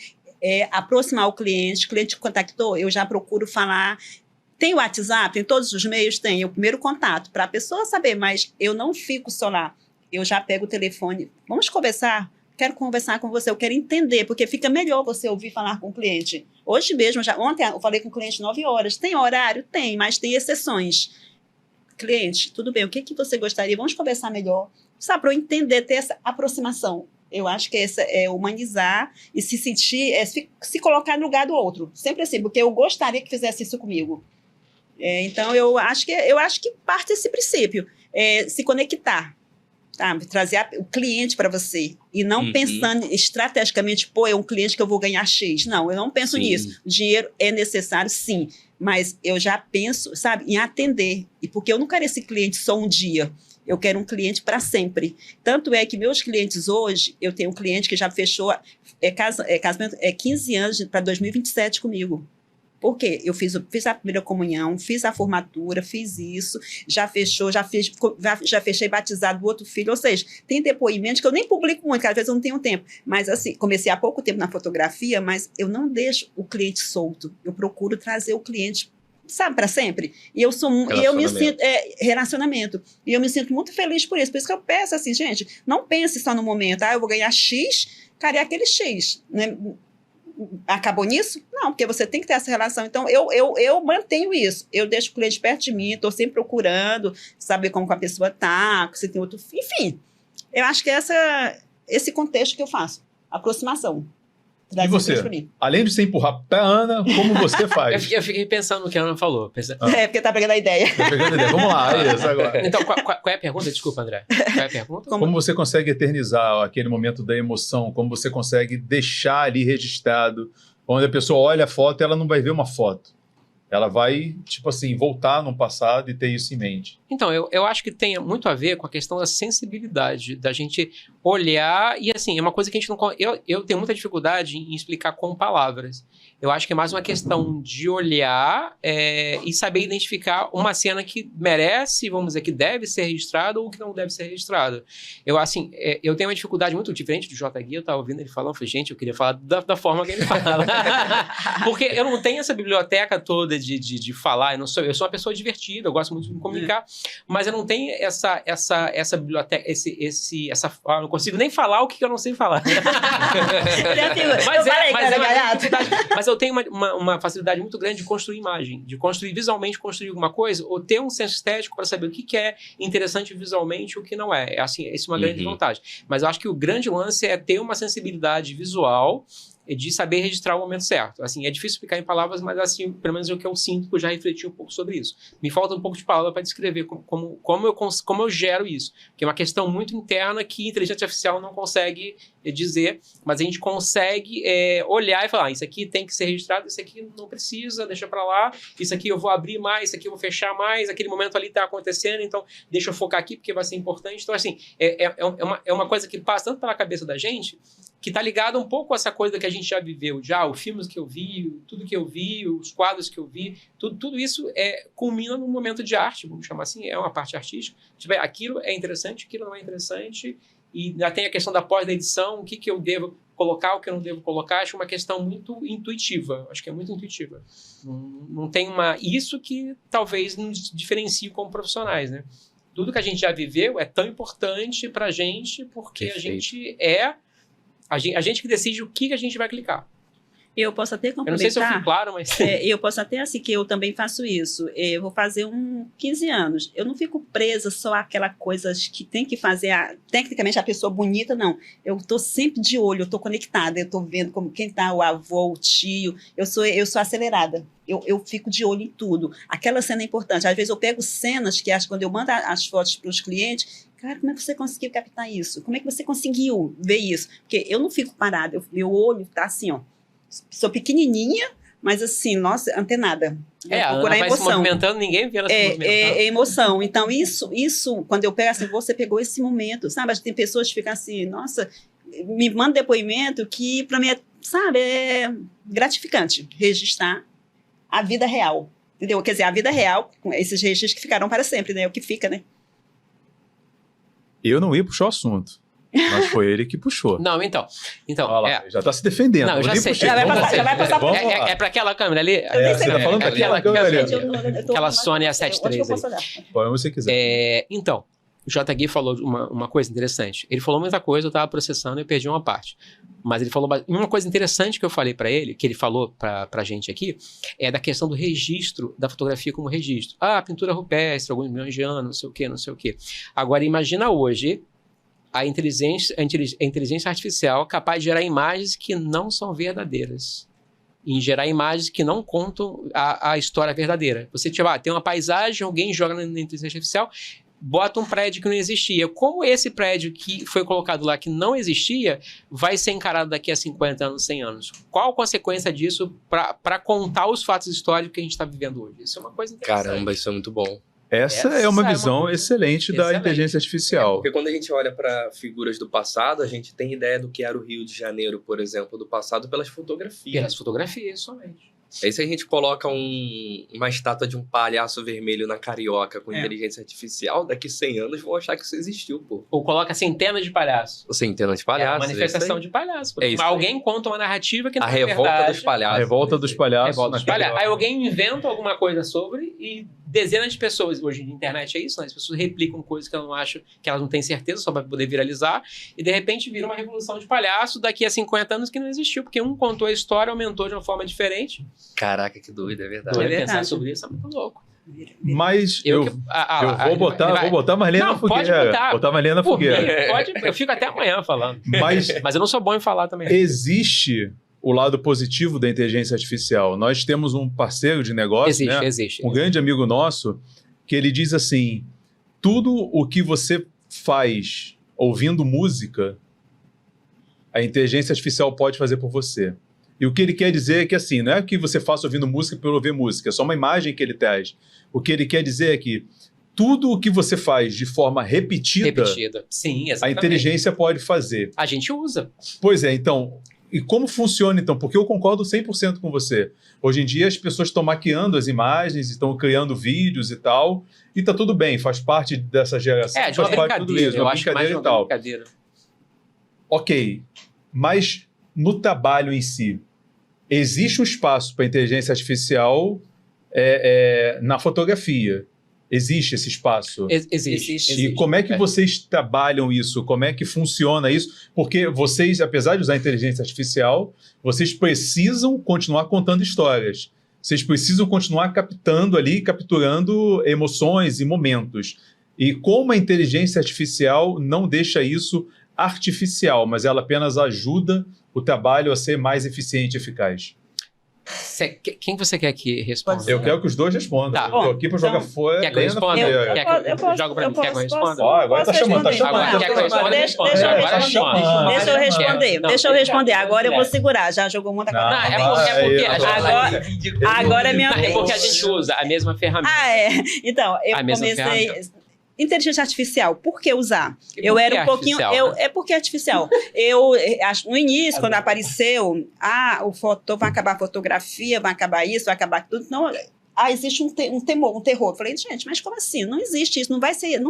Speaker 4: aproximar o cliente contactou, eu já procuro falar. Tem o WhatsApp, tem todos os meios? Tem. É o primeiro contato, para a pessoa saber, mas eu não fico só lá. Eu já pego o telefone, vamos conversar? Quero conversar com você, eu quero entender, porque fica melhor você ouvir falar com o cliente. Hoje mesmo, ontem eu falei com o cliente 9 horas. Tem horário? Tem, mas tem exceções. Cliente, tudo bem, o que você gostaria? Vamos conversar melhor. Sabe, para eu entender, ter essa aproximação. Eu acho que essa é humanizar e se sentir, se colocar no lugar do outro. Sempre assim, porque eu gostaria que fizesse isso comigo. Então, eu acho que parte desse princípio. Se conectar. Tá, trazer o cliente para você e não pensando estrategicamente, é um cliente que eu vou ganhar X. Não, eu não penso nisso. O dinheiro é necessário, sim, mas eu já penso, sabe, em atender. E porque eu não quero esse cliente só um dia, eu quero um cliente para sempre. Tanto é que meus clientes hoje, eu tenho um cliente que já fechou casamento 15 anos para 2027 comigo. Por quê? Eu fiz a primeira comunhão, fiz a formatura, fiz isso, já fechei batizado do outro filho, ou seja, tem depoimentos que eu nem publico muito, porque às vezes eu não tenho tempo, mas assim, comecei há pouco tempo na fotografia, mas eu não deixo o cliente solto, eu procuro trazer o cliente, sabe, para sempre, e eu me sinto, relacionamento, e eu me sinto muito feliz por isso que eu peço assim, gente, não pense só no momento, eu vou ganhar X, cara, é aquele X, né? Acabou nisso? Não, porque você tem que ter essa relação. Então, eu mantenho isso. Eu deixo o cliente perto de mim, estou sempre procurando saber como a pessoa está, se tem outro... Enfim, eu acho que esse contexto que eu faço. Aproximação.
Speaker 1: E você? Além de você empurrar para a Ana, como você faz?
Speaker 3: Eu fiquei pensando no que a Ana falou.
Speaker 4: Porque tá pegando a ideia.
Speaker 1: Tá pegando a ideia. Vamos lá, isso agora.
Speaker 3: Então, qual é a pergunta? Desculpa, André. Qual é a pergunta?
Speaker 1: Como você consegue eternizar aquele momento da emoção? Como você consegue deixar ali registrado? Onde a pessoa olha a foto, ela não vai ver uma foto. Ela vai, tipo assim, voltar no passado e ter isso em mente.
Speaker 3: Então, eu acho que tem muito a ver com a questão da sensibilidade, da gente olhar, e assim, é uma coisa que a gente não... Eu tenho muita dificuldade em explicar com palavras. Eu acho que é mais uma questão de olhar e saber identificar uma cena que merece, vamos dizer, que deve ser registrada ou que não deve ser registrada. Eu tenho uma dificuldade muito diferente do J. Gui, eu estava ouvindo ele falando, eu falei, gente, eu queria falar da forma que ele fala. Porque eu não tenho essa biblioteca toda de falar, eu sou uma pessoa divertida, eu gosto muito de me comunicar, mas eu não tenho essa biblioteca, eu não consigo nem falar o que eu não sei falar. Mas eu tenho uma facilidade muito grande de construir imagem, de visualmente construir alguma coisa, ou ter um senso estético para saber o que é interessante visualmente e o que não é. Assim, essa é uma grande vantagem. Mas eu acho que o grande lance é ter uma sensibilidade visual de saber registrar o momento certo. Assim, é difícil explicar em palavras, mas assim, pelo menos é o que eu sinto, que eu já refleti um pouco sobre isso. Me falta um pouco de palavra para descrever como eu gero isso, que é uma questão muito interna que a inteligência artificial não consegue dizer, mas a gente consegue olhar e falar, isso aqui tem que ser registrado, isso aqui não precisa, deixa para lá, isso aqui eu vou abrir mais, isso aqui eu vou fechar mais, aquele momento ali está acontecendo, então deixa eu focar aqui porque vai ser importante. Então, assim, é uma coisa que passa tanto pela cabeça da gente, que está ligado um pouco a essa coisa que a gente já viveu, os filmes que eu vi, tudo que eu vi, os quadros que eu vi, tudo isso culmina num momento de arte, vamos chamar assim, é uma parte artística. Aquilo é interessante, aquilo não é interessante, e ainda tem a questão da pós-edição, o que eu devo colocar, o que eu não devo colocar. Acho uma questão muito intuitiva, acho que é muito intuitiva. Não tem isso que talvez nos diferencie como profissionais, né? Tudo que a gente já viveu é tão importante para a gente, porque Perfeito. A gente que decide o que a gente vai clicar.
Speaker 4: Eu posso até
Speaker 3: Eu não sei se eu fui
Speaker 4: complementar.
Speaker 3: claro, mas...
Speaker 4: Eu posso até, assim, que eu também faço isso. Eu vou fazer 15 anos. Eu não fico presa só àquela coisa que tem que fazer, tecnicamente, a pessoa bonita, não. Eu estou sempre de olho, eu estou conectada, eu estou vendo como quem está, o avô, o tio. Eu sou acelerada. Eu fico de olho em tudo. Aquela cena é importante. Às vezes eu pego cenas que, quando eu mando as fotos para os clientes, cara, como é que você conseguiu captar isso? Como é que você conseguiu ver isso? Porque eu não fico parada, meu olho está assim, ó. Sou pequenininha, mas assim, nossa, antenada.
Speaker 3: A Ana vai se movimentando, ninguém vê ela se movimentando.
Speaker 4: É emoção. Então, isso, quando eu pego assim, você pegou esse momento, sabe? Tem pessoas que ficam assim, nossa, me mandam depoimento que para mim é gratificante registrar a vida real, entendeu? Quer dizer, a vida real, esses registros que ficarão para sempre, né? O que fica, né?
Speaker 1: Eu não ia puxar o assunto, mas foi ele que puxou.
Speaker 3: Não, então
Speaker 1: Olha lá, já está se defendendo.
Speaker 3: Não, eu já sei.
Speaker 1: Puxei.
Speaker 4: Já vai passar
Speaker 1: Vamos lá.
Speaker 3: É para aquela câmera ali?
Speaker 1: Você está falando daquela câmera ali.
Speaker 3: Aquela Sony A73 ali.
Speaker 1: Põe onde você quiser.
Speaker 3: Então, o JG falou uma coisa interessante. Ele falou muita coisa, eu estava processando e perdi uma parte. Mas ele falou uma coisa interessante que eu falei para ele, que ele falou para a gente aqui, é da questão do registro, da fotografia como registro. Pintura rupestre, alguns milhões de anos, não sei o quê. Agora, imagina hoje a inteligência artificial capaz de gerar imagens que não são verdadeiras. Em gerar imagens que não contam a história verdadeira. Você tem uma paisagem, alguém joga na inteligência artificial, bota um prédio que não existia. Como esse prédio que foi colocado lá que não existia vai ser encarado daqui a 50 anos, 100 anos? Qual a consequência disso para contar os fatos históricos que a gente está vivendo hoje? Isso é uma coisa interessante.
Speaker 2: Caramba, isso é muito bom.
Speaker 1: Essa é uma visão excelente da
Speaker 3: excelente.
Speaker 1: inteligência artificial.
Speaker 2: Porque quando a gente olha para figuras do passado, a gente tem ideia do que era o Rio de Janeiro, por exemplo, do passado pelas fotografias.
Speaker 3: Pelas fotografias, somente.
Speaker 2: Aí se a gente coloca uma estátua de um palhaço vermelho na Carioca com inteligência artificial, daqui 100 anos vão achar que isso existiu, pô.
Speaker 3: Ou coloca centenas de palhaços.
Speaker 2: Centenas de palhaços.
Speaker 3: É uma manifestação de palhaços.
Speaker 2: É isso
Speaker 3: Alguém conta uma narrativa que não
Speaker 2: a
Speaker 3: é
Speaker 2: revolta
Speaker 3: verdade.
Speaker 2: dos palhaços.
Speaker 1: A revolta dos palhaços.
Speaker 3: Revolta dos palhaços. Aí alguém inventa alguma coisa sobre e dezenas de pessoas, hoje na internet é isso, né? As pessoas replicam coisas que elas não acham, que elas não têm certeza, só para poder viralizar, e de repente vira uma revolução de palhaço daqui a 50 anos que não existiu, porque um contou a história, aumentou de uma forma diferente.
Speaker 2: Caraca, que doido, é verdade.
Speaker 3: Pensar sobre isso é muito louco.
Speaker 1: Mas eu vou botar Marlene na fogueira.
Speaker 3: Pode botar.
Speaker 1: Botar Marlene na fogueira.
Speaker 3: Eu fico até amanhã falando.
Speaker 1: Mas
Speaker 3: eu não sou bom em falar também.
Speaker 1: Existe o lado positivo da inteligência artificial. Nós temos um parceiro de negócio,
Speaker 3: Existe.
Speaker 1: Um grande amigo nosso, que ele diz assim, tudo o que você faz ouvindo música, a inteligência artificial pode fazer por você. E o que ele quer dizer é que assim, não é que você faça ouvindo música por ouvir música, é só uma imagem que ele traz. O que ele quer dizer é que tudo o que você faz de forma repetida.
Speaker 3: Sim, exatamente.
Speaker 1: A inteligência pode fazer.
Speaker 3: A gente usa.
Speaker 1: Pois é, então... E como funciona, então? Porque eu concordo 100% com você. Hoje em dia, as pessoas estão maquiando as imagens, estão criando vídeos e tal, e tá tudo bem, faz parte dessa geração,
Speaker 3: de uma
Speaker 1: faz parte de tudo isso,
Speaker 3: eu
Speaker 1: uma
Speaker 3: acho mais
Speaker 1: brincadeira e tal.
Speaker 3: Brincadeira.
Speaker 1: Ok, mas no trabalho em si, existe um espaço para inteligência artificial na fotografia. Existe esse espaço?
Speaker 3: Existe.
Speaker 1: E como é que vocês trabalham isso? Como é que funciona isso? Porque vocês, apesar de usar inteligência artificial, vocês precisam continuar contando histórias. Vocês precisam continuar capturando emoções e momentos. E como a inteligência artificial não deixa isso artificial, mas ela apenas ajuda o trabalho a ser mais eficiente e eficaz?
Speaker 3: Quem você quer que responda?
Speaker 1: Eu quero que os dois respondam.
Speaker 3: Tá.
Speaker 1: Eu tô aqui para jogar fora.
Speaker 3: Quer que eu responda? Joga pra mim. Quer que eu responda?
Speaker 1: Agora tá chamando.
Speaker 3: Quer que eu responda?
Speaker 4: Deixa eu responder. Deixa eu responder. Agora eu vou segurar. Já jogou muita coisa. Agora é minha vez.
Speaker 3: É porque a gente usa a mesma ferramenta.
Speaker 4: Então, eu comecei... Inteligência artificial, por que usar? Eu era um pouquinho... É porque é artificial. No início, quando apareceu, vai acabar a fotografia, vai acabar isso, vai acabar tudo. Não, existe um temor, um terror. Eu falei, gente, mas como assim? Não existe isso, não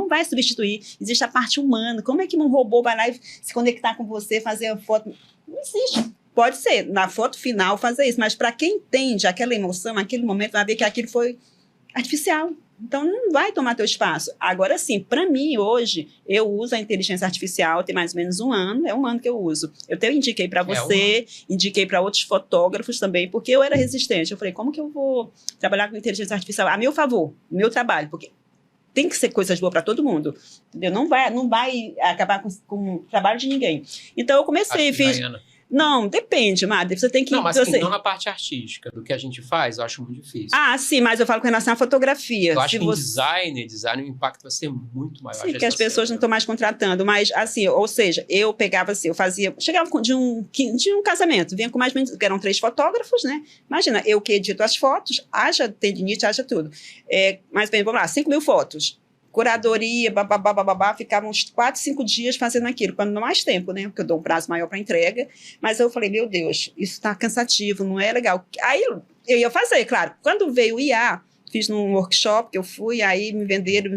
Speaker 4: vai substituir. Existe a parte humana. Como é que um robô vai lá e se conectar com você, fazer a foto? Não existe. Pode ser, na foto final, fazer isso. Mas para quem entende aquela emoção, aquele momento, vai ver que aquilo foi artificial. Então, não vai tomar teu espaço. Agora, sim, para mim, hoje, eu uso a inteligência artificial, tem mais ou menos 1 ano, é 1 ano que eu uso. Eu indiquei para você, indiquei para outros fotógrafos também, porque eu era resistente. Eu falei, como que eu vou trabalhar com inteligência artificial? A meu favor, meu trabalho, porque tem que ser coisas boas para todo mundo, entendeu? Não vai acabar com o trabalho de ninguém. Então, eu comecei, fiz... Não, depende, Madre. Você tem que...
Speaker 3: Não, mas assim, não na parte artística. Do que a gente faz, eu acho muito difícil.
Speaker 4: Ah, sim, mas eu falo com relação à fotografia.
Speaker 3: Eu acho que em design, o impacto vai ser muito maior.
Speaker 4: Sim, porque as pessoas não estão mais contratando. Mas, assim, ou seja, eu pegava assim, chegava de um casamento, vinha com mais ou menos, eram 3 fotógrafos, né? Imagina, eu que edito as fotos, haja tendinite, haja tudo. Mais bem, vamos lá, 5.000 fotos. Curadoria, babá, ficava uns 4, 5 dias fazendo aquilo, quando não mais tempo, né? Porque eu dou um prazo maior para entrega. Mas eu falei, meu Deus, isso está cansativo, não é legal. Aí eu ia fazer, claro. Quando veio o IA, fiz num workshop que eu fui, aí me venderam.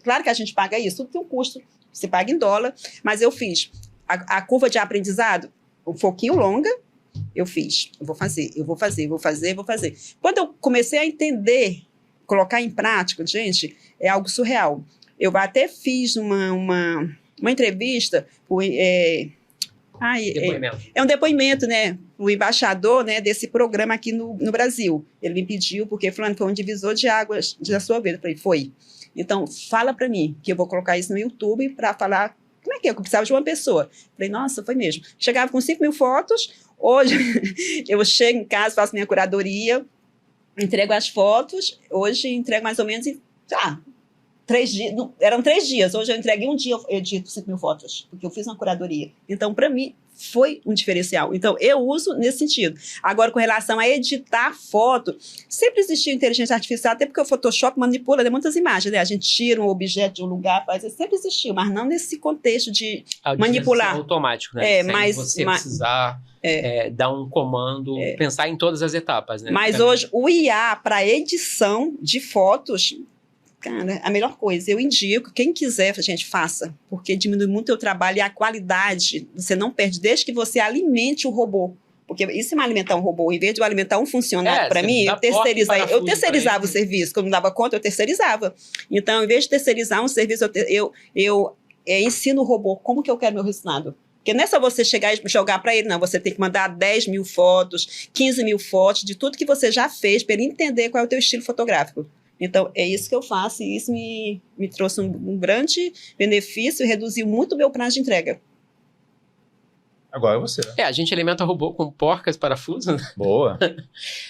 Speaker 4: Claro que a gente paga isso, tudo tem um custo, você paga em dólar, mas eu fiz. A curva de aprendizado, um pouquinho longa, eu fiz. Eu vou fazer. Quando eu comecei a entender, colocar em prática, gente, é algo surreal. Eu até fiz uma entrevista, é um depoimento, né, o embaixador, né, desse programa aqui no Brasil. Ele me pediu, porque falando foi um divisor de águas da sua vida. Eu falei, foi. Então, fala para mim, que eu vou colocar isso no YouTube para falar como é que é, eu precisava de uma pessoa. Eu falei, nossa, foi mesmo. Chegava com 5.000 fotos, hoje eu chego em casa, faço minha curadoria, entrego as fotos, hoje entrego mais ou menos em, 3 dias, eram 3 dias, hoje eu entreguei um dia, eu edito 5.000 fotos, porque eu fiz uma curadoria. Então, para mim, foi um diferencial. Então, eu uso nesse sentido. Agora, com relação a editar foto, sempre existiu inteligência artificial, até porque o Photoshop manipula muitas imagens, né? A gente tira um objeto de um lugar, sempre existiu, mas não nesse contexto de manipular.
Speaker 3: Automático, né?
Speaker 4: Sem
Speaker 3: você precisar... dar um comando, pensar em todas as etapas, né?
Speaker 4: Mas hoje, o IA para edição de fotos, cara, a melhor coisa. Eu indico, quem quiser, gente, faça, porque diminui muito o trabalho e a qualidade, você não perde, desde que você alimente o robô. Porque isso é alimentar um robô, em vez de eu alimentar um funcionário, para mim, eu terceirizava o serviço. Quando não dava conta, eu terceirizava. Então, em vez de terceirizar um serviço, eu ensino o robô como que eu quero meu resultado. Porque não é só você chegar e jogar para ele, não. Você tem que mandar 10.000 fotos, 15.000 fotos, de tudo que você já fez, para ele entender qual é o teu estilo fotográfico. Então, é isso que eu faço, e isso me trouxe um grande benefício e reduziu muito o meu prazo de entrega.
Speaker 1: Agora é você.
Speaker 3: A gente alimenta o robô com porcas, parafusos. Né?
Speaker 1: Boa.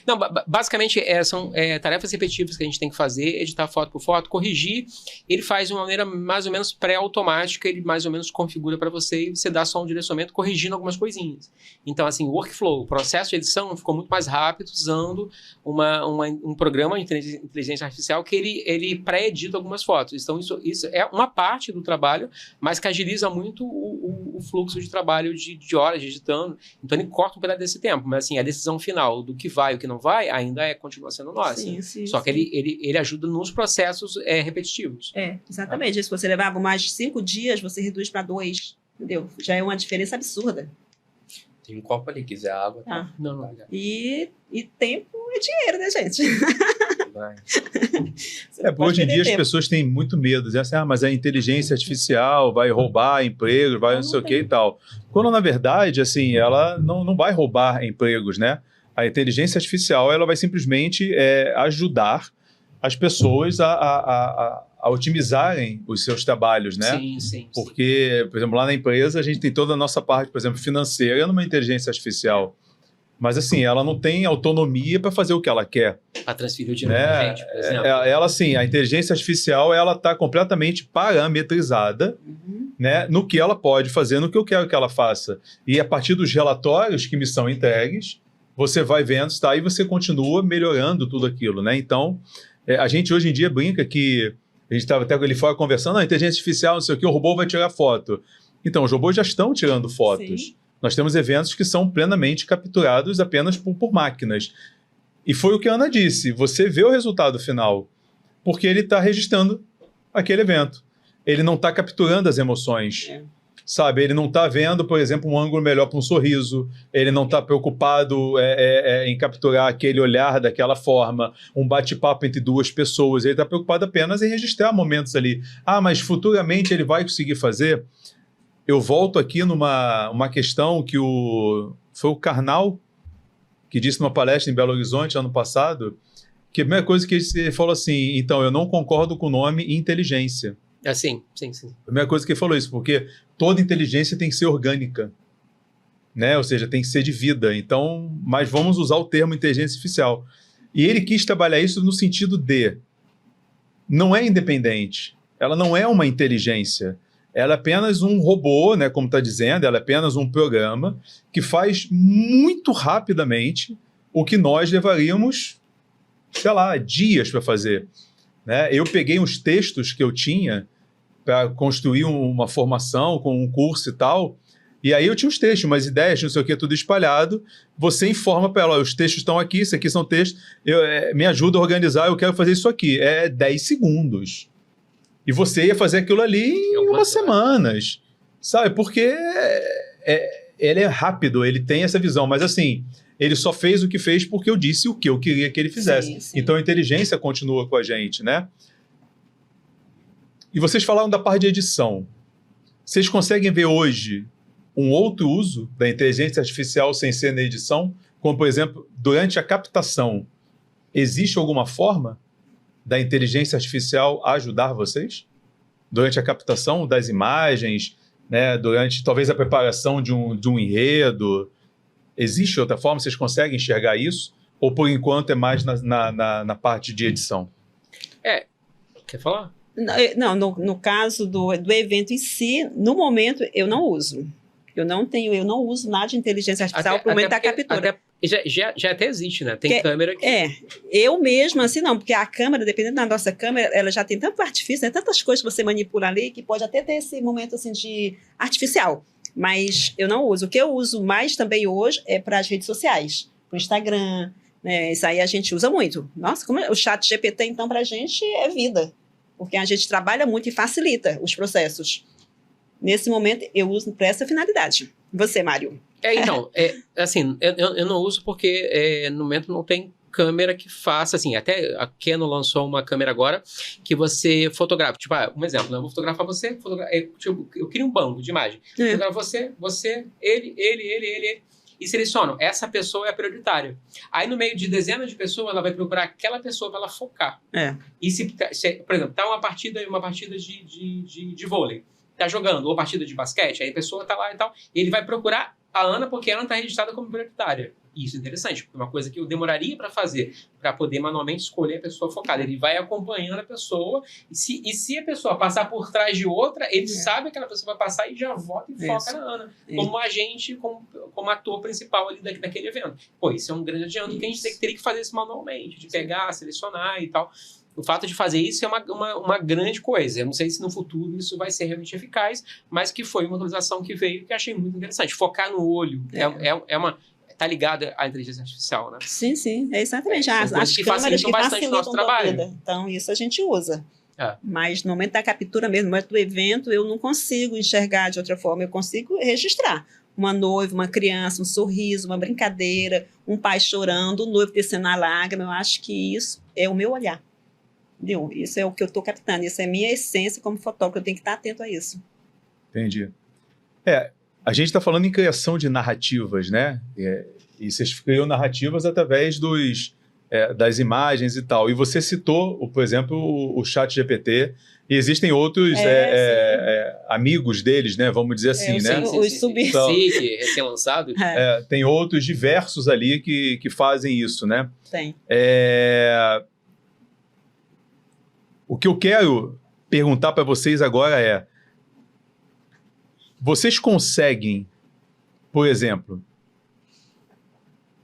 Speaker 3: Não, basicamente são tarefas repetitivas que a gente tem que fazer, editar foto por foto, corrigir. Ele faz de uma maneira mais ou menos pré-automática, ele mais ou menos configura para você e você dá só um direcionamento corrigindo algumas coisinhas. Então, assim, o workflow, o processo de edição ficou muito mais rápido usando um programa de inteligência artificial que ele pré-edita algumas fotos. Então, isso é uma parte do trabalho, mas que agiliza muito o fluxo de trabalho de horas editando, então ele corta um pedaço desse tempo, mas assim, a decisão final do que vai e o que não vai ainda continua sendo nossa.
Speaker 4: Sim,
Speaker 3: só que ele ajuda nos processos repetitivos.
Speaker 4: Exatamente. Se você levava mais de 5 dias, você reduz para 2, entendeu? Já é uma diferença absurda.
Speaker 2: Tem um copo ali, quiser água. Tá.
Speaker 3: Não.
Speaker 4: E tempo é dinheiro, né, gente?
Speaker 1: Porque hoje em dia as pessoas têm muito medo, dizem assim, mas a inteligência artificial vai roubar empregos, vai não sei o que e tal. Quando, na verdade, assim, ela não vai roubar empregos, né? A inteligência artificial, ela vai simplesmente ajudar as pessoas a otimizarem os seus trabalhos, né?
Speaker 3: Sim.
Speaker 1: Porque, por exemplo, lá na empresa, a gente tem toda a nossa parte, por exemplo, financeira numa inteligência artificial. Mas, assim, ela não tem autonomia para fazer o que ela quer.
Speaker 3: Para transferir o dinheiro para a gente, por exemplo.
Speaker 1: Ela, assim, a inteligência artificial, ela está completamente parametrizada, né, no que ela pode fazer, no que eu quero que ela faça. E a partir dos relatórios que me são entregues, você vai vendo, e você continua melhorando tudo aquilo, né? Então, a gente hoje em dia brinca que... A gente estava até ali fora conversando, a inteligência artificial, não sei o que, o robô vai tirar foto. Então, os robôs já estão tirando fotos. Sim. Nós temos eventos que são plenamente capturados apenas por máquinas. E foi o que a Ana disse, você vê o resultado final, porque ele está registrando aquele evento. Ele não está capturando as emoções. sabe? Ele não está vendo, por exemplo, um ângulo melhor para um sorriso, ele não está preocupado em capturar aquele olhar daquela forma, um bate-papo entre duas pessoas, ele está preocupado apenas em registrar momentos ali. Ah, mas futuramente ele vai conseguir fazer? Eu volto aqui numa questão que foi o Karnal que disse numa palestra em Belo Horizonte ano passado, que a primeira coisa que ele falou assim, então, eu não concordo com o nome inteligência.
Speaker 3: Sim.
Speaker 1: A primeira coisa que ele falou isso, porque toda inteligência tem que ser orgânica, né? Ou seja, tem que ser de vida. Então, mas vamos usar o termo inteligência artificial. E ele quis trabalhar isso no sentido de não é independente, ela não é uma inteligência, ela é apenas um robô, né, como está dizendo, ela é apenas um programa que faz muito rapidamente o que nós levaríamos, sei lá, dias para fazer. Né? Eu peguei uns textos que eu tinha para construir uma formação com um curso e tal, e aí eu tinha uns textos, umas ideias, não sei o que, tudo espalhado, você informa para ela, os textos estão aqui, isso aqui são textos, me ajuda a organizar, eu quero fazer isso aqui. É 10 segundos. E você ia fazer aquilo ali em umas semanas, sabe? Porque ele é rápido, ele tem essa visão, mas assim, ele só fez o que fez porque eu disse o que eu queria que ele fizesse. Sim. Então a inteligência continua com a gente, né? E vocês falaram da parte de edição. Vocês conseguem ver hoje um outro uso da inteligência artificial sem ser na edição? Como, por exemplo, durante a captação, existe alguma forma da inteligência artificial ajudar vocês? Durante a captação das imagens, né? Durante talvez a preparação de um enredo? Existe outra forma? Vocês conseguem enxergar isso? Ou por enquanto é mais na parte de edição?
Speaker 3: Quer falar?
Speaker 4: Não, no caso do evento em si, no momento eu não uso. Eu não uso nada de inteligência artificial para o momento da captura.
Speaker 3: Já até existe, né? Tem câmera que...
Speaker 4: Eu mesma, assim, não, porque a câmera, dependendo da nossa câmera, ela já tem tanto artifício, né, tantas coisas que você manipula ali, que pode até ter esse momento, assim, de artificial. Mas eu não uso. O que eu uso mais também hoje é para as redes sociais, para o Instagram, né? Isso aí a gente usa muito. Nossa, o chat GPT, então, para a gente é vida, porque a gente trabalha muito e facilita os processos. Nesse momento, eu uso para essa finalidade. Você, Mário?
Speaker 3: Então, assim, eu não uso porque no momento não tem câmera que faça, assim, até a Canon lançou uma câmera agora que você fotografa, tipo, um exemplo, né? Eu vou fotografar você, eu crio um banco de imagem, fotografo você, ele, e seleciono, essa pessoa é a prioritária. Aí no meio de dezenas de pessoas, ela vai procurar aquela pessoa para ela focar. E se, por exemplo, tá uma partida de vôlei, tá jogando, ou partida de basquete, aí a pessoa tá lá e tal, e ele vai procurar a Ana porque ela está registrada como prioritária. Isso é interessante, porque é uma coisa que eu demoraria para fazer, para poder manualmente escolher a pessoa focada. Ele vai acompanhando a pessoa, e se a pessoa passar por trás de outra, ele sabe que aquela pessoa vai passar e já volta e foca na Ana, como agente, como ator principal ali daquele evento. Pô, isso é um grande adianto que a gente teria que fazer isso manualmente, de pegar, selecionar e tal. O fato de fazer isso é uma grande coisa. Eu não sei se no futuro isso vai ser realmente eficaz, mas que foi uma atualização que veio que eu achei muito interessante. Focar no olho tá ligada à inteligência artificial, né?
Speaker 4: Sim, exatamente. As câmeras que facilitam nosso trabalho. Vida. Então, isso a gente usa. Mas no momento da captura mesmo, no momento do evento, eu não consigo enxergar de outra forma. Eu consigo registrar uma noiva, uma criança, um sorriso, uma brincadeira, um pai chorando, um noivo descendo a lágrima. Eu acho que isso é o meu olhar. Entendeu? Isso é o que eu estou captando. Isso é a minha essência como fotógrafo. Eu tenho que estar atento a isso.
Speaker 1: Entendi. A gente está falando em criação de narrativas, né? E vocês criam narrativas através das imagens e tal. E você citou, por exemplo, o ChatGPT. E existem outros amigos deles, né? Vamos dizer assim, né?
Speaker 3: Sim, recém-lançado.
Speaker 1: Tem outros diversos ali que fazem isso, né?
Speaker 4: Tem.
Speaker 1: O que eu quero perguntar para vocês agora é: vocês conseguem, por exemplo,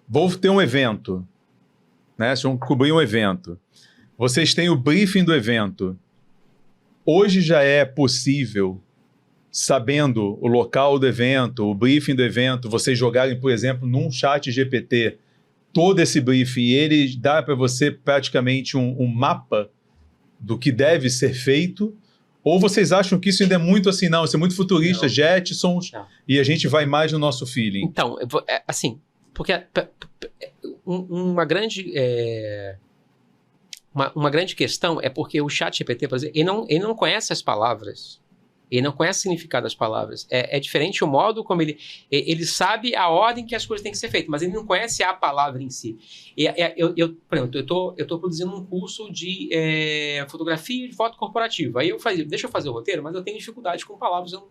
Speaker 1: vou ter um evento, né? Vocês vão cobrir um evento. Vocês têm o briefing do evento. Hoje já é possível, sabendo o local do evento, o briefing do evento, vocês jogarem, por exemplo, num chat GPT, todo esse briefing, e ele dá para você praticamente um mapa do que deve ser feito, Ou vocês acham que isso ainda é muito assim, não, isso é muito futurista,
Speaker 3: Não.
Speaker 1: Jetsons,
Speaker 3: Não.
Speaker 1: e a gente vai mais no nosso feeling?
Speaker 3: Então, assim, porque uma grande... Uma grande questão é porque o ChatGPT, por exemplo, ele não conhece as palavras. Ele não conhece o significado das palavras. É diferente o modo como ele sabe a ordem que as coisas têm que ser feitas, mas ele não conhece a palavra em si. Por exemplo, eu estou produzindo um curso de fotografia e de foto corporativa. Aí eu falei, deixa eu fazer o roteiro, mas eu tenho dificuldade com palavras. Aí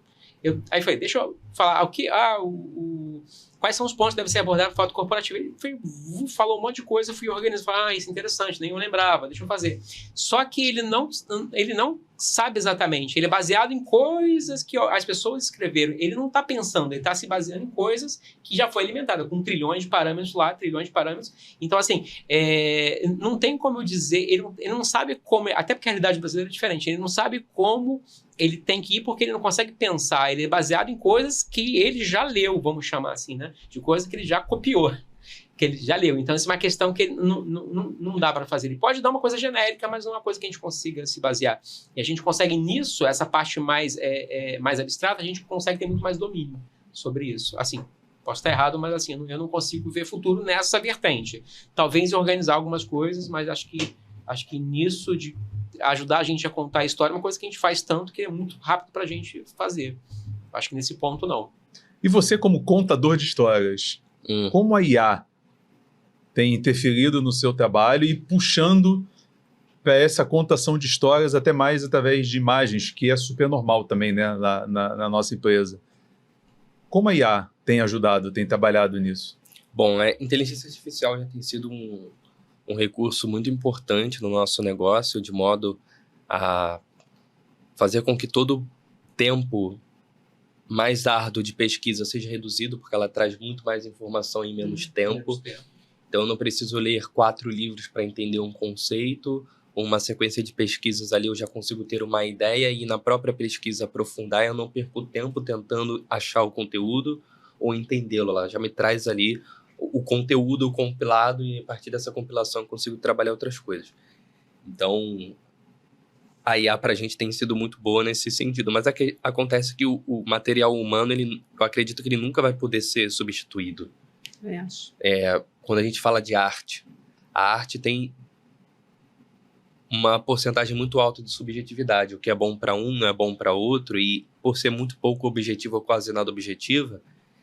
Speaker 3: eu falei, deixa eu falar quais são os pontos que devem ser abordados na foto corporativa. Ele falou um monte de coisa, eu fui organizando, falei, isso é interessante, nem eu lembrava, deixa eu fazer. Só que ele não sabe exatamente, ele é baseado em coisas que as pessoas escreveram, ele não está pensando, ele está se baseando em coisas que já foi alimentada, com trilhões de parâmetros lá, trilhões de parâmetros. Então, assim, não tem como eu dizer, ele não sabe como, até porque a realidade brasileira é diferente, ele não sabe como ele tem que ir porque ele não consegue pensar, ele é baseado em coisas que ele já leu, vamos chamar assim, né? De coisas que ele já copiou, que ele já leu. Então, isso é uma questão que não dá para fazer. Ele pode dar uma coisa genérica, mas não é uma coisa que a gente consiga se basear. E a gente consegue nisso, essa parte mais abstrata, a gente consegue ter muito mais domínio sobre isso. Assim, posso estar errado, mas assim, eu não consigo ver futuro nessa vertente. Talvez organizar algumas coisas, mas acho que nisso de ajudar a gente a contar a história é uma coisa que a gente faz tanto que é muito rápido para a gente fazer. Acho que nesse ponto não.
Speaker 1: E você, como contador de histórias, como a IA tem interferido no seu trabalho e puxando para essa contação de histórias até mais através de imagens, que é super normal também, né, na nossa empresa? Como a IA tem ajudado, tem trabalhado nisso?
Speaker 2: Bom, a inteligência artificial já tem sido um recurso muito importante no nosso negócio, de modo a fazer com que todo o tempo mais árduo de pesquisa seja reduzido, porque ela traz muito mais informação em menos tempo. Então, eu não preciso ler 4 livros para entender um conceito, ou uma sequência de pesquisas ali eu já consigo ter uma ideia e na própria pesquisa aprofundar, eu não perco tempo tentando achar o conteúdo ou entendê-lo. Ela já me traz ali o conteúdo compilado e a partir dessa compilação eu consigo trabalhar outras coisas. Então, a IA para a gente tem sido muito boa nesse sentido, mas acontece que o material humano, eu acredito que ele nunca vai poder ser substituído. Quando a gente fala de arte, a arte tem uma porcentagem muito alta de subjetividade. O que é bom para um não é bom para outro, e por ser muito pouco objetivo ou quase nada objetiva,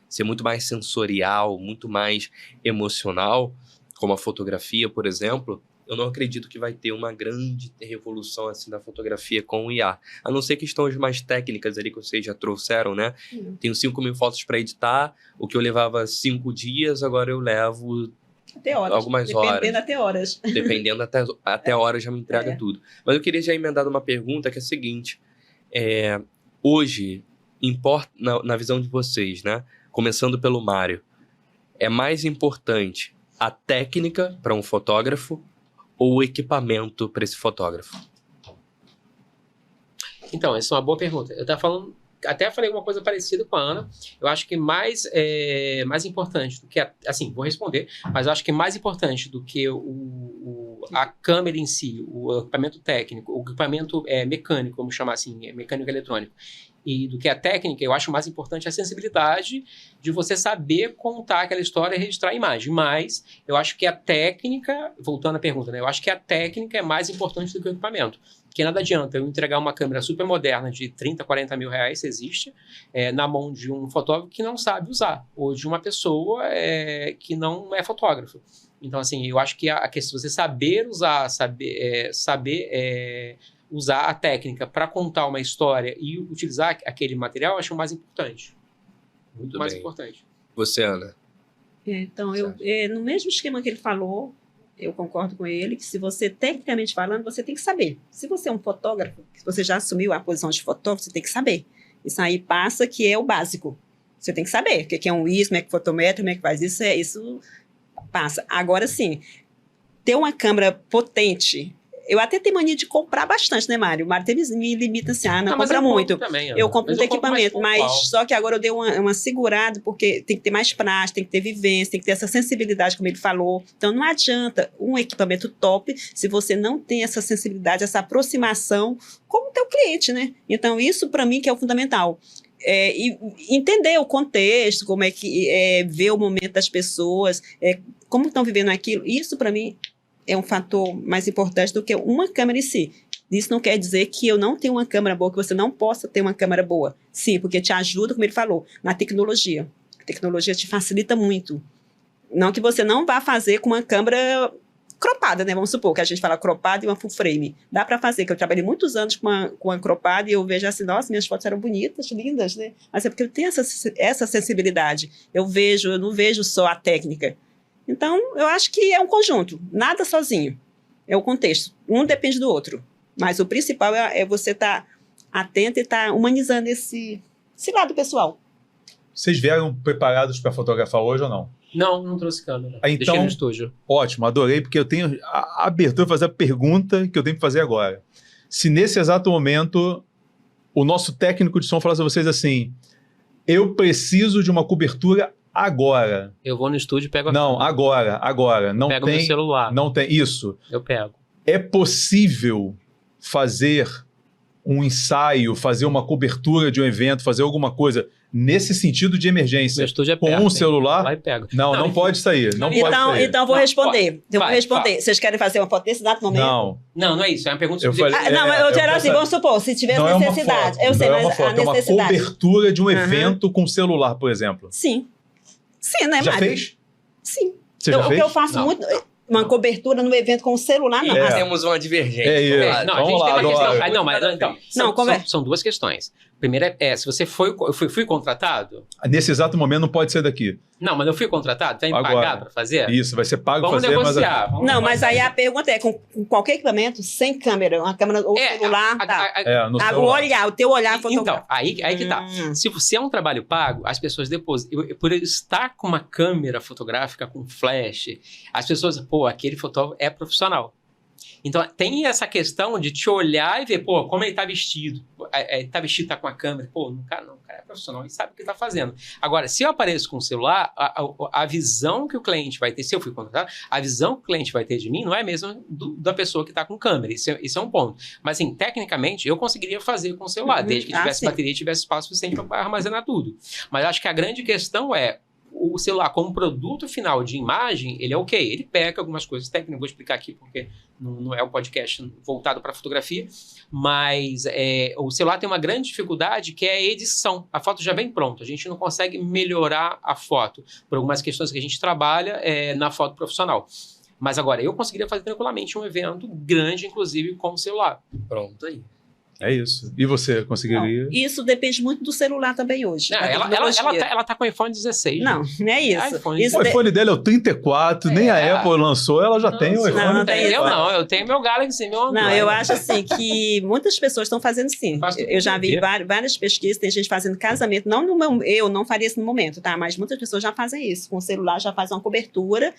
Speaker 2: ser muito mais sensorial, muito mais emocional, como a fotografia, por exemplo, eu não acredito que vai ter uma grande revolução assim na fotografia com o IA. A não ser questões mais técnicas ali que vocês já trouxeram, né? Tenho 5.000 fotos para editar, o que eu levava 5 dias, agora eu levo
Speaker 4: até horas.
Speaker 2: Algumas horas.
Speaker 4: Dependendo até horas.
Speaker 2: Dependendo até horas já me entrega tudo. Mas eu queria já emendar uma pergunta que é a seguinte. Hoje, importa, na visão de vocês, né? Começando pelo Mário, é mais importante a técnica para um fotógrafo ou o equipamento para esse fotógrafo?
Speaker 3: Então, essa é uma boa pergunta. Eu estava falando, até falei uma coisa parecida com a Ana. Eu acho que mais importante do que assim, vou responder, mas eu acho que mais importante do que a câmera em si, o equipamento técnico, o equipamento mecânico, vamos chamar assim, mecânico eletrônico, e do que a técnica, eu acho mais importante a sensibilidade de você saber contar aquela história e registrar a imagem. Mas eu acho que a técnica, voltando à pergunta, né? Eu acho que a técnica é mais importante do que o equipamento. Porque nada adianta eu entregar uma câmera super moderna de 30, 40 mil reais, se existe, na mão de um fotógrafo que não sabe usar, ou de uma pessoa que não é fotógrafo. Então, assim, eu acho que a questão de você saber usar, usar a técnica para contar uma história e utilizar aquele material, eu acho o mais importante. Muito mais importante.
Speaker 2: Você, Ana?
Speaker 4: Então, no mesmo esquema que ele falou, eu concordo com ele, que se você, tecnicamente falando, você tem que saber. Se você é um fotógrafo, se você já assumiu a posição de fotógrafo, você tem que saber. Isso aí passa que é o básico. Você tem que saber o que é um ISO, como é que fotometra, como é que faz isso, isso passa. Agora, sim, ter uma câmera potente Eu até tenho mania de comprar bastante, né, Mário? O Mário até me limita assim, não
Speaker 3: mas
Speaker 4: compra
Speaker 3: eu compro
Speaker 4: muito.
Speaker 3: também, Ana.
Speaker 4: Eu compro
Speaker 3: Mas
Speaker 4: muito
Speaker 3: eu compro mais
Speaker 4: equipamento, mas
Speaker 3: pontual.
Speaker 4: só que agora eu dei uma segurada, porque tem que ter mais prática, tem que ter vivência, tem que ter essa sensibilidade, como ele falou. Então não adianta um equipamento top se você não tem essa sensibilidade, essa aproximação com o teu cliente, né? Então isso para mim que é o fundamental. E entender o contexto, como é que ver o momento das pessoas, como estão vivendo aquilo, isso para mim é um fator mais importante do que uma câmera em si. Isso não quer dizer que eu não tenho uma câmera boa, que você não possa ter uma câmera boa. Sim, porque te ajuda, como ele falou, na tecnologia. A tecnologia te facilita muito. Não que você não vá fazer com uma câmera cropada, né? Vamos supor que a gente fala cropada e uma full frame. Dá para fazer, que eu trabalhei muitos anos com uma cropada e eu vejo assim, nossa, minhas fotos eram bonitas, lindas, né? Mas é porque eu tenho essa sensibilidade. Eu não vejo só a técnica. Então, eu acho que é um conjunto, nada sozinho. É o contexto. Um depende do outro. Mas o principal é você estar atento e estar humanizando esse lado pessoal.
Speaker 1: Vocês vieram preparados para fotografar hoje ou não?
Speaker 3: Não trouxe câmera.
Speaker 1: Então-
Speaker 3: Deixei no estúdio.
Speaker 1: Ótimo, adorei, porque eu tenho a abertura para fazer a pergunta que eu tenho que fazer agora. Se nesse exato momento o nosso técnico de som falasse a vocês assim, eu preciso de uma cobertura agora.
Speaker 3: Eu vou no estúdio e pego a
Speaker 1: Não,
Speaker 3: câmera.
Speaker 1: agora. Não
Speaker 3: Pego meu
Speaker 1: tem,
Speaker 3: celular.
Speaker 1: não tem isso.
Speaker 3: Eu pego.
Speaker 1: É possível fazer um ensaio, fazer uma cobertura de um evento, fazer alguma coisa nesse sentido de emergência
Speaker 3: Meu estúdio é
Speaker 1: com
Speaker 3: perto.
Speaker 1: um
Speaker 3: hein?
Speaker 1: celular?
Speaker 3: Vai e pego.
Speaker 1: Não
Speaker 3: enfim.
Speaker 1: pode sair. Não pode sair.
Speaker 4: Então eu vou
Speaker 3: Não,
Speaker 4: responder. Eu vou
Speaker 3: vai,
Speaker 4: responder. Vocês querem fazer uma foto nesse exato momento?
Speaker 1: Não.
Speaker 3: Não é isso. É uma pergunta
Speaker 1: Eu
Speaker 3: sobre...
Speaker 1: falei-
Speaker 4: Não, mas eu
Speaker 1: eu
Speaker 4: quero assim,
Speaker 1: posso-
Speaker 4: vamos supor, se tivesse
Speaker 1: Não é uma
Speaker 4: necessidade.
Speaker 1: foto,
Speaker 4: Eu sei,
Speaker 1: não é
Speaker 4: mas
Speaker 1: uma foto,
Speaker 4: a
Speaker 1: é uma
Speaker 4: necessidade.
Speaker 1: cobertura de um
Speaker 4: Aham.
Speaker 1: evento com celular, por exemplo.
Speaker 4: Sim. Sim, né,
Speaker 1: Já
Speaker 4: Mário?
Speaker 1: fez?
Speaker 4: Sim.
Speaker 1: Você já
Speaker 4: O que
Speaker 1: fez?
Speaker 4: eu faço
Speaker 3: Não.
Speaker 4: muito, uma cobertura no evento com o celular, não.
Speaker 1: É.
Speaker 2: Temos uma divergência.
Speaker 1: É isso.
Speaker 2: Claro.
Speaker 3: Não, a
Speaker 1: Vamos
Speaker 3: gente
Speaker 1: lá,
Speaker 3: tem uma
Speaker 1: agora.
Speaker 3: questão... não, mas então...
Speaker 4: Não,
Speaker 3: São duas questões. Primeira se você fui contratado...
Speaker 1: Nesse exato momento não pode ser daqui.
Speaker 3: Não, mas eu fui contratado? Tem que
Speaker 1: Agora.
Speaker 3: pagar para fazer?
Speaker 1: Isso, vai ser pago
Speaker 3: Vamos
Speaker 1: fazer,
Speaker 3: negociar. vamos
Speaker 4: Não, mas
Speaker 3: negociar.
Speaker 4: aí a pergunta é, com qualquer equipamento, sem câmera, uma câmera ou celular, tá.
Speaker 1: no
Speaker 4: O
Speaker 1: celular.
Speaker 4: olhar, o teu olhar
Speaker 3: Então,
Speaker 4: fotográfico.
Speaker 3: aí que tá. Se é um trabalho pago, as pessoas depois, por eu estar com uma câmera fotográfica com flash, as pessoas, aquele fotógrafo é profissional. Então, tem essa questão de te olhar e ver, como ele tá vestido. Ele tá vestido, tá com a câmera. O cara é profissional, ele sabe o que tá fazendo. Agora, se eu apareço com o celular, a visão que o cliente vai ter, se eu fui contratado, a visão que o cliente vai ter de mim não é a mesma da pessoa que tá com câmera. Isso é um ponto. Mas, assim, tecnicamente, eu conseguiria fazer com o celular, desde que tivesse
Speaker 4: sim.
Speaker 3: bateria e tivesse espaço suficiente para armazenar tudo. Mas acho que a grande questão é, o celular como produto final de imagem, ele é ok. Ele pega algumas coisas técnicas, vou explicar aqui porque não é um podcast voltado para fotografia, mas o celular tem uma grande dificuldade que é a edição. A foto já vem pronta, a gente não consegue melhorar a foto por algumas questões que a gente trabalha na foto profissional. Mas agora, eu conseguiria fazer tranquilamente um evento grande, inclusive, com o celular.
Speaker 2: Pronto aí.
Speaker 1: É isso. E você conseguiria?
Speaker 4: Não, isso depende muito do celular também hoje.
Speaker 3: Não,
Speaker 4: da tecnologia.
Speaker 3: ela tá com o iPhone 16.
Speaker 4: Não, não é isso.
Speaker 3: iPhone.
Speaker 4: Isso
Speaker 1: O iPhone dele é o 34, nem a Apple lançou, ela já tem o
Speaker 3: Não,
Speaker 1: iPhone.
Speaker 4: não tem
Speaker 3: eu
Speaker 1: 34.
Speaker 3: não, eu tenho meu Galaxy, meu Android.
Speaker 4: Não, eu acho assim que muitas pessoas estão fazendo sim.
Speaker 3: Faz tudo
Speaker 4: Eu já vi
Speaker 3: ver.
Speaker 4: várias pesquisas, tem gente fazendo casamento, eu não faria isso no momento, tá? Mas muitas pessoas já fazem isso. Com o celular já faz uma cobertura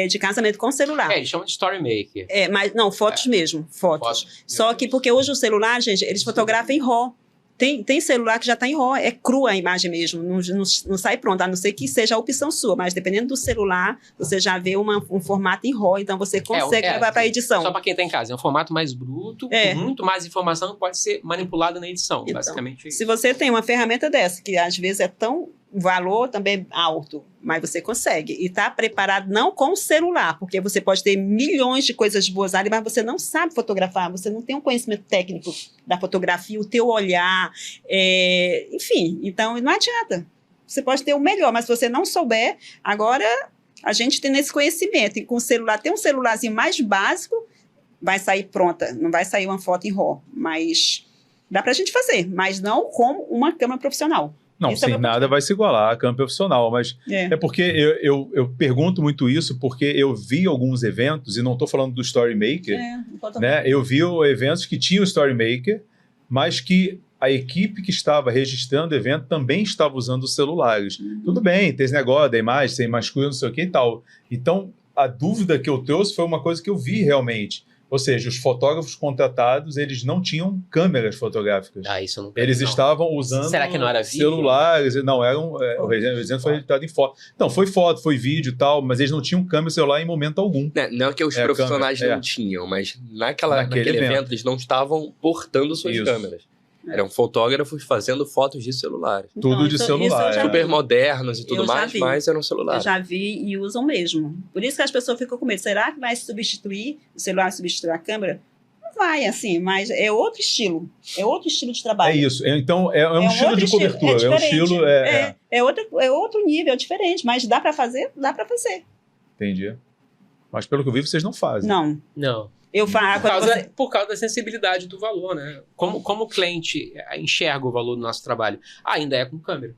Speaker 4: de casamento com o celular.
Speaker 3: Eles chamam de Story Maker.
Speaker 4: Mas não, fotos mesmo, fotos. Só que porque hoje o celular, gente, eles fotografam em RAW. Tem celular que já está em RAW, é crua a imagem mesmo, não sai pronta, a não ser que seja a opção sua, mas dependendo do celular, você já vê um formato em RAW, então você consegue levar para a edição.
Speaker 3: Só para quem está em casa, é um formato mais bruto, com muito mais informação que pode ser manipulada na edição,
Speaker 4: Então,
Speaker 3: basicamente.
Speaker 4: Se você tem uma ferramenta dessa, que às vezes é tão valor também alto, mas você consegue. E está preparado não com o celular, porque você pode ter milhões de coisas boas ali, mas você não sabe fotografar, você não tem um conhecimento técnico da fotografia, o teu olhar, enfim, então não adianta. Você pode ter o melhor, mas se você não souber, agora a gente tem esse conhecimento, e com o celular, tem um celularzinho mais básico, vai sair pronta, não vai sair uma foto em RAW, mas dá pra gente fazer, mas não como uma câmera profissional.
Speaker 1: Não,
Speaker 4: Isso é
Speaker 1: sem
Speaker 4: meu
Speaker 1: nada vai se igualar a câmera profissional, mas é porque eu pergunto muito isso porque eu vi alguns eventos, e não estou falando do Story Maker, né? Eu vi eventos que tinham o Story Maker, mas que a equipe que estava registrando o evento também estava usando os celulares. Tudo bem, tem esse negócio da imagem, sem mais coisa, não sei o que e tal. Então, a dúvida que eu trouxe foi uma coisa que eu vi realmente. Ou seja, os fotógrafos contratados, eles não tinham câmeras fotográficas.
Speaker 3: Isso eu não
Speaker 1: Eles
Speaker 3: não.
Speaker 1: estavam usando
Speaker 3: Será que não era vídeo?
Speaker 1: celulares. Não, o exemplo foi editado em foto. Não, foi foto, foi vídeo e tal, mas eles não tinham câmera celular em momento algum.
Speaker 2: Não é que os profissionais não tinham, mas naquele evento eles não estavam portando suas câmeras. Eram fotógrafos fazendo fotos de celulares.
Speaker 1: Tudo de celular.
Speaker 2: Super modernos e tudo mais, mas eram celulares.
Speaker 4: Eu já vi e usam mesmo. Por isso que as pessoas ficam com medo. Será que vai substituir, o celular substituir a câmera? Não vai, assim, mas é outro estilo. É outro estilo de trabalho.
Speaker 1: É isso. Então, é um estilo de cobertura.
Speaker 4: É
Speaker 1: um estilo...
Speaker 4: É outro nível, diferente. Mas dá para fazer? Dá para fazer.
Speaker 1: Entendi. Mas pelo que eu vi, vocês não fazem.
Speaker 3: Não.
Speaker 4: Eu falo,
Speaker 3: por causa da sensibilidade do valor, né? Como o cliente enxerga o valor do nosso trabalho? Ainda é com câmera.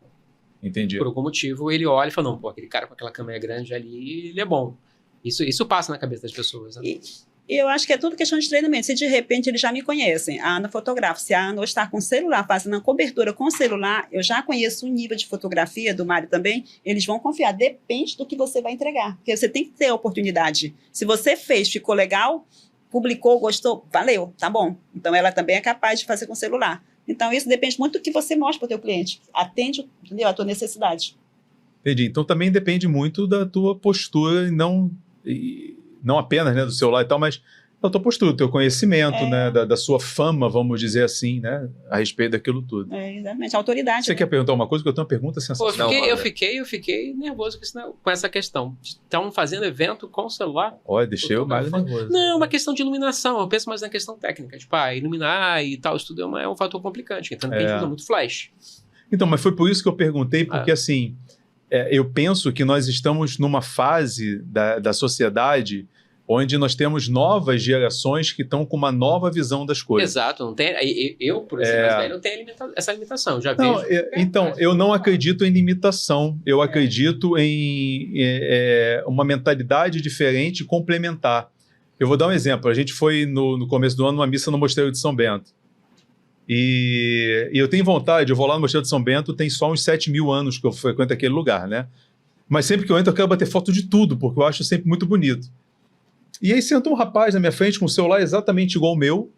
Speaker 1: Entendi.
Speaker 3: Por algum motivo, ele olha e fala, não, aquele cara com aquela câmera grande ali, ele é bom. Isso passa na cabeça das pessoas. Né?
Speaker 4: E eu acho que é tudo questão de treinamento. Se de repente eles já me conhecem, a Ana fotografa, se a Ana está com celular, fazendo a cobertura com celular, eu já conheço o nível de fotografia do Mário também, eles vão confiar. Depende do que você vai entregar. Porque você tem que ter a oportunidade. Se você fez, ficou legal... publicou, gostou, valeu, tá bom. Então, ela também é capaz de fazer com celular. Então, isso depende muito do que você mostra para o teu cliente. Atende, entendeu, a tua necessidade.
Speaker 1: Entendi. Então, também depende muito da tua postura, e não apenas, né, do celular e tal, mas da tua postura, do teu conhecimento, né, da sua fama, vamos dizer assim, né, a respeito daquilo tudo.
Speaker 4: Exatamente, a autoridade.
Speaker 1: Você quer perguntar uma coisa? Porque eu tenho uma pergunta sensacional.
Speaker 3: Eu fiquei nervoso com essa questão. Estão fazendo evento com o celular?
Speaker 1: Olha, deixei o Mário nervoso.
Speaker 3: Não, uma questão de iluminação. Eu penso mais na questão técnica. Tipo, iluminar e tal, isso tudo é um fator complicante. Então, a gente usa muito flash.
Speaker 1: Então, mas foi por isso que eu perguntei, porque assim, eu penso que nós estamos numa fase da sociedade onde nós temos novas gerações que estão com uma nova visão das coisas.
Speaker 3: Exato. Não tem, eu, por exemplo, não tenho essa limitação. Já
Speaker 1: não,
Speaker 3: vejo.
Speaker 1: Então, eu não acredito em limitação. Eu acredito em uma mentalidade diferente e complementar. Eu vou dar um exemplo. A gente foi, no começo do ano, numa missa no Mosteiro de São Bento. E eu tenho vontade, eu vou lá no Mosteiro de São Bento, tem só uns 7 mil anos que eu frequento aquele lugar, né? Mas sempre que eu entro, eu quero bater foto de tudo, porque eu acho sempre muito bonito. E aí senta um rapaz na minha frente com um celular exatamente igual ao meu,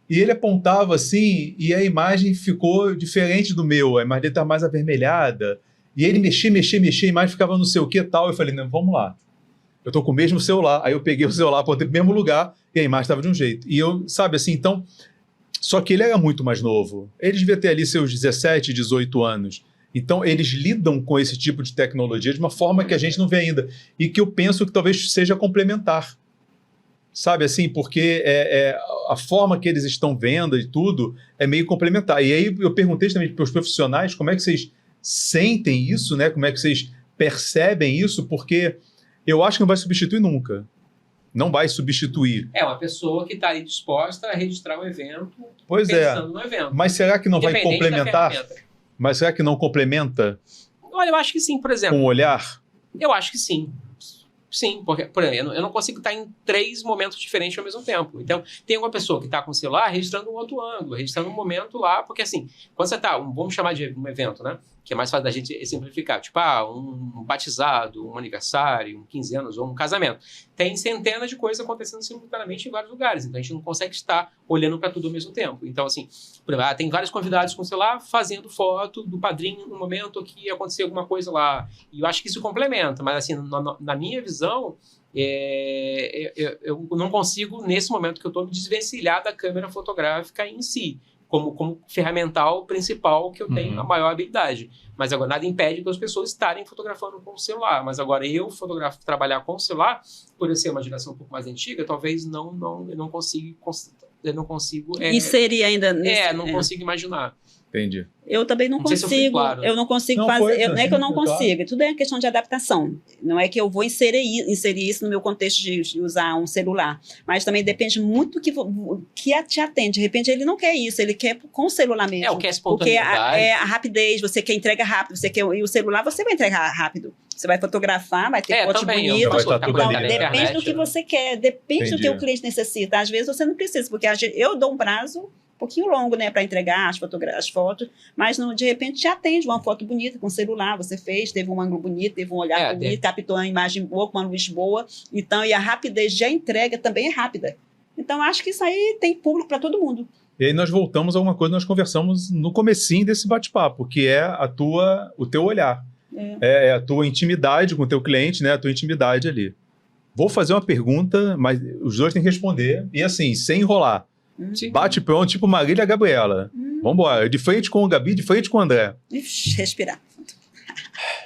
Speaker 1: e ele apontava assim, e a imagem ficou diferente do meu, a imagem dele estava mais avermelhada, e ele mexia, a imagem ficava não sei o que tal, eu falei, não, vamos lá, eu tô com o mesmo celular, aí eu peguei o celular, botei no mesmo lugar, e a imagem estava de um jeito, e eu, sabe assim, então, só que ele era muito mais novo, ele devia ter ali seus 17, 18 anos, então, eles lidam com esse tipo de tecnologia de uma forma que a gente não vê ainda. E que eu penso que talvez seja complementar. Sabe assim? Porque a forma que eles estão vendo e tudo é meio complementar. E aí eu perguntei também para os profissionais como é que vocês sentem isso, né? Como é que vocês percebem isso? Porque eu acho que não vai substituir nunca. Não vai substituir.
Speaker 3: É uma pessoa que está aí disposta a registrar um evento
Speaker 1: pensando
Speaker 3: no evento.
Speaker 1: Mas será que não vai complementar? Mas será que não complementa?
Speaker 3: Olha, eu acho que sim, por exemplo.
Speaker 1: Com o olhar?
Speaker 3: Eu acho que sim. Sim, porque, por exemplo, eu não consigo estar em 3 momentos diferentes ao mesmo tempo. Então, tem uma pessoa que está com o celular registrando um outro ângulo, registrando um momento lá, porque assim, quando você está, vamos chamar de um evento, né? Que é mais fácil da gente simplificar. Tipo, um batizado, um aniversário, 15 anos ou um casamento. Tem centenas de coisas acontecendo simultaneamente em vários lugares. Então, a gente não consegue estar olhando para tudo ao mesmo tempo. Então, assim, por exemplo, tem vários convidados com o celular fazendo foto do padrinho no momento que aconteceu alguma coisa lá. E eu acho que isso complementa. Mas, assim, na minha visão, eu não consigo, nesse momento que eu estou, me desvencilhar da câmera fotográfica em si. Como ferramental principal que eu tenho a maior habilidade. Mas agora nada impede das pessoas estarem fotografando com o celular. Mas agora trabalhar com o celular, por eu ser uma geração um pouco mais antiga, talvez eu não consigo
Speaker 4: inserir ainda
Speaker 3: não consigo imaginar.
Speaker 1: Entendi.
Speaker 4: Eu também não consigo.
Speaker 3: Claro.
Speaker 4: Eu não consigo fazer. Não é que eu não consigo. Tudo é questão de adaptação. Não é que eu vou inserir isso no meu contexto de usar um celular. Mas também depende muito do que te atende. De repente, ele não quer isso. Ele quer com o celular mesmo.
Speaker 3: O que é espontaneidade.
Speaker 4: Porque a rapidez, você quer entrega rápido. E o celular você vai entregar rápido. Você vai fotografar, vai ter fotos bonitas. Depende do que você quer. Depende do que o cliente necessita. Às vezes, você não precisa. Porque eu dou um prazo um pouquinho longo, né, para entregar as fotos, Mas de repente te atende uma foto bonita com celular, você fez, teve um ângulo bonito, teve um olhar bonito, captou uma imagem boa, com uma luz boa. Então, e a rapidez de entrega também é rápida. Então, acho que isso aí tem público para todo mundo.
Speaker 1: E aí nós voltamos a uma coisa que nós conversamos no comecinho desse bate-papo, que é o teu olhar. É a tua intimidade com o teu cliente, né? A tua intimidade ali. Vou fazer uma pergunta, mas os dois têm que responder. E assim, sem enrolar. Bate pronto, tipo Marília e Gabriela. Vambora. De frente com o Gabi, de frente com o André.
Speaker 4: Ixi, respirar.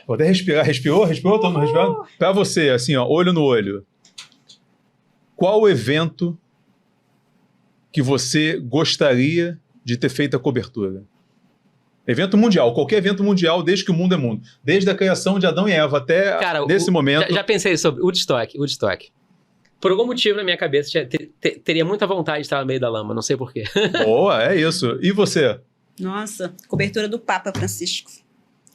Speaker 1: Vou até respirar. Respirou? Todo mundo respirando? Pra você, assim, ó, olho no olho. Qual o evento que você gostaria de ter feito a cobertura? Evento mundial, qualquer evento mundial, desde que o mundo é mundo. Desde a criação de Adão e Eva até nesse momento.
Speaker 3: Já pensei sobre Woodstock. Por algum motivo na minha cabeça, teria muita vontade de estar no meio da lama, não sei porquê.
Speaker 1: Boa, é isso. E você?
Speaker 4: Nossa, cobertura do Papa Francisco.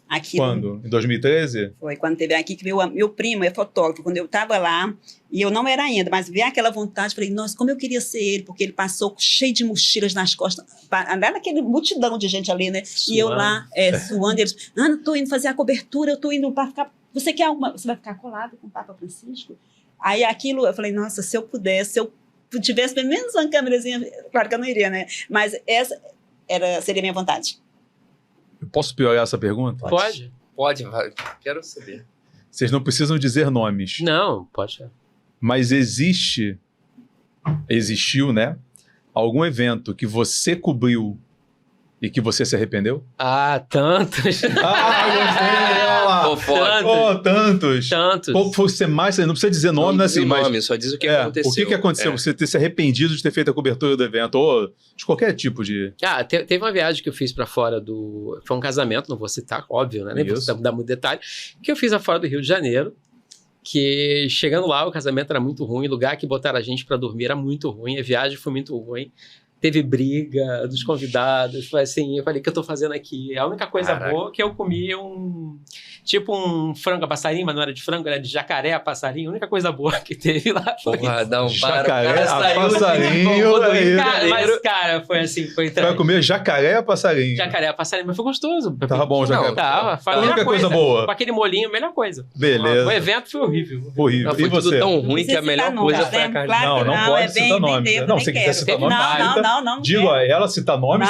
Speaker 4: Aqui
Speaker 1: Quando? Em 2013?
Speaker 4: Foi quando teve aqui, que meu primo é fotógrafo. Quando eu estava lá, e eu não era ainda, mas vi aquela vontade, falei, nossa, como eu queria ser ele, porque ele passou cheio de mochilas nas costas, andar naquele multidão de gente ali, né? Suando. E eu lá, suando, e eles, Ana, tô indo fazer a cobertura, eu tô indo para ficar, você quer alguma, você vai ficar colado com o Papa Francisco? Aí aquilo, eu falei, nossa, se eu pudesse, se eu tivesse pelo menos uma câmerazinha, claro que eu não iria, né? Mas essa seria a minha vontade.
Speaker 1: Eu posso piorar essa pergunta?
Speaker 2: Pode, vai. Quero saber.
Speaker 1: Vocês não precisam dizer nomes.
Speaker 3: Não, pode ser.
Speaker 1: Mas existiu, né? Algum evento que você cobriu e que você se arrependeu?
Speaker 3: Ah, tantos.
Speaker 1: Gostei! Tantos. Qual foi o que você mais... Não precisa dizer nome, né? Assim,
Speaker 2: mas só diz o que aconteceu.
Speaker 1: O que aconteceu? Você ter se arrependido de ter feito a cobertura do evento, ou de qualquer tipo de...
Speaker 3: Teve uma viagem que eu fiz pra fora do... Foi um casamento, não vou citar, óbvio, né? Nem vou dar muito detalhe. Que eu fiz fora do Rio de Janeiro, que chegando lá, o casamento era muito ruim, o lugar que botaram a gente pra dormir era muito ruim, a viagem foi muito ruim. Teve briga dos convidados, foi assim, eu falei, o que eu tô fazendo aqui? A única coisa boa que eu comi tipo um frango a passarinho, mas não era de frango, era de jacaré a passarinho. A única coisa boa que teve lá foi
Speaker 1: jacaré a passarinho.
Speaker 3: Cara, foi assim, foi
Speaker 1: Você vai comer jacaré a passarinho.
Speaker 3: Jacaré a passarinho, mas foi gostoso.
Speaker 1: Tava bom o jacaré.
Speaker 3: Tava, foi
Speaker 1: a única coisa boa.
Speaker 3: Com aquele molinho, a melhor coisa.
Speaker 1: Beleza.
Speaker 3: O evento foi horrível.
Speaker 1: Horrível.
Speaker 2: Foi tudo tão ruim que a melhor coisa foi a carne.
Speaker 1: Não pode citar nome. Não, se quiser citar nome,
Speaker 4: não.
Speaker 1: Digo, ela cita nomes.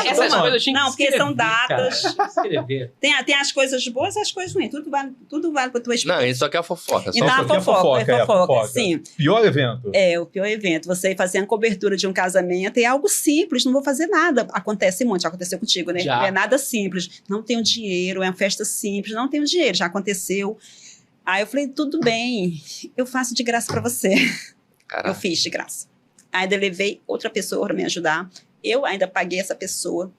Speaker 3: Essas coisas tinham que
Speaker 4: não, porque são datas. Tem as coisas boas e as coisas ruins. Tudo vale para tua experiência.
Speaker 2: Não, isso aqui é fofoca.
Speaker 4: Então, é fofoca. Sim.
Speaker 1: Pior evento.
Speaker 4: O pior evento. Você fazer a cobertura de um casamento é algo simples, não vou fazer nada. Acontece muito, já aconteceu contigo, né?
Speaker 3: Já.
Speaker 4: É nada simples. Não tenho dinheiro, é uma festa simples, não tenho dinheiro, já aconteceu. Aí eu falei, tudo bem, eu faço de graça para você.
Speaker 2: Caraca.
Speaker 4: Eu fiz de graça. Ainda levei outra pessoa para me ajudar. Eu ainda paguei essa pessoa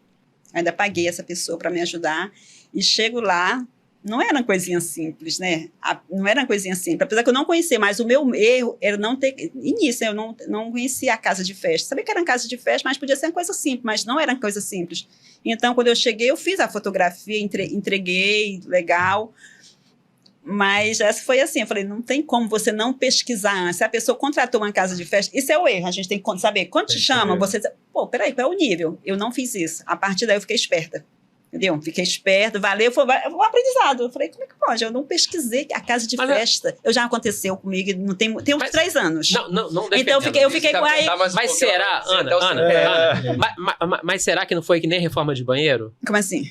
Speaker 4: para me ajudar. E chego lá, não era uma coisinha simples, né? Não era uma coisinha simples. Apesar que eu não conhecia, mas o meu erro era não ter... Início, eu não conhecia a casa de festa. Sabia que era uma casa de festa, mas podia ser uma coisa simples, mas não era uma coisa simples. Então, quando eu cheguei, eu fiz a fotografia, entreguei, legal. Mas essa foi assim, eu falei, não tem como você não pesquisar antes. Se a pessoa contratou uma casa de festa, isso é o erro, a gente tem que saber. Quando te chama, você diz, pô, peraí, qual é o nível? Eu não fiz isso. A partir daí eu fiquei esperta. Entendeu? Fiquei esperto, valeu, foi um aprendizado. Eu falei, como é que pode? Eu não pesquisei a casa de festa. Já aconteceu comigo, tem uns 3 anos.
Speaker 3: Não
Speaker 4: então eu fiquei com aí.
Speaker 3: Mas será, Ana, mas será que não foi que nem reforma de banheiro?
Speaker 4: Como assim?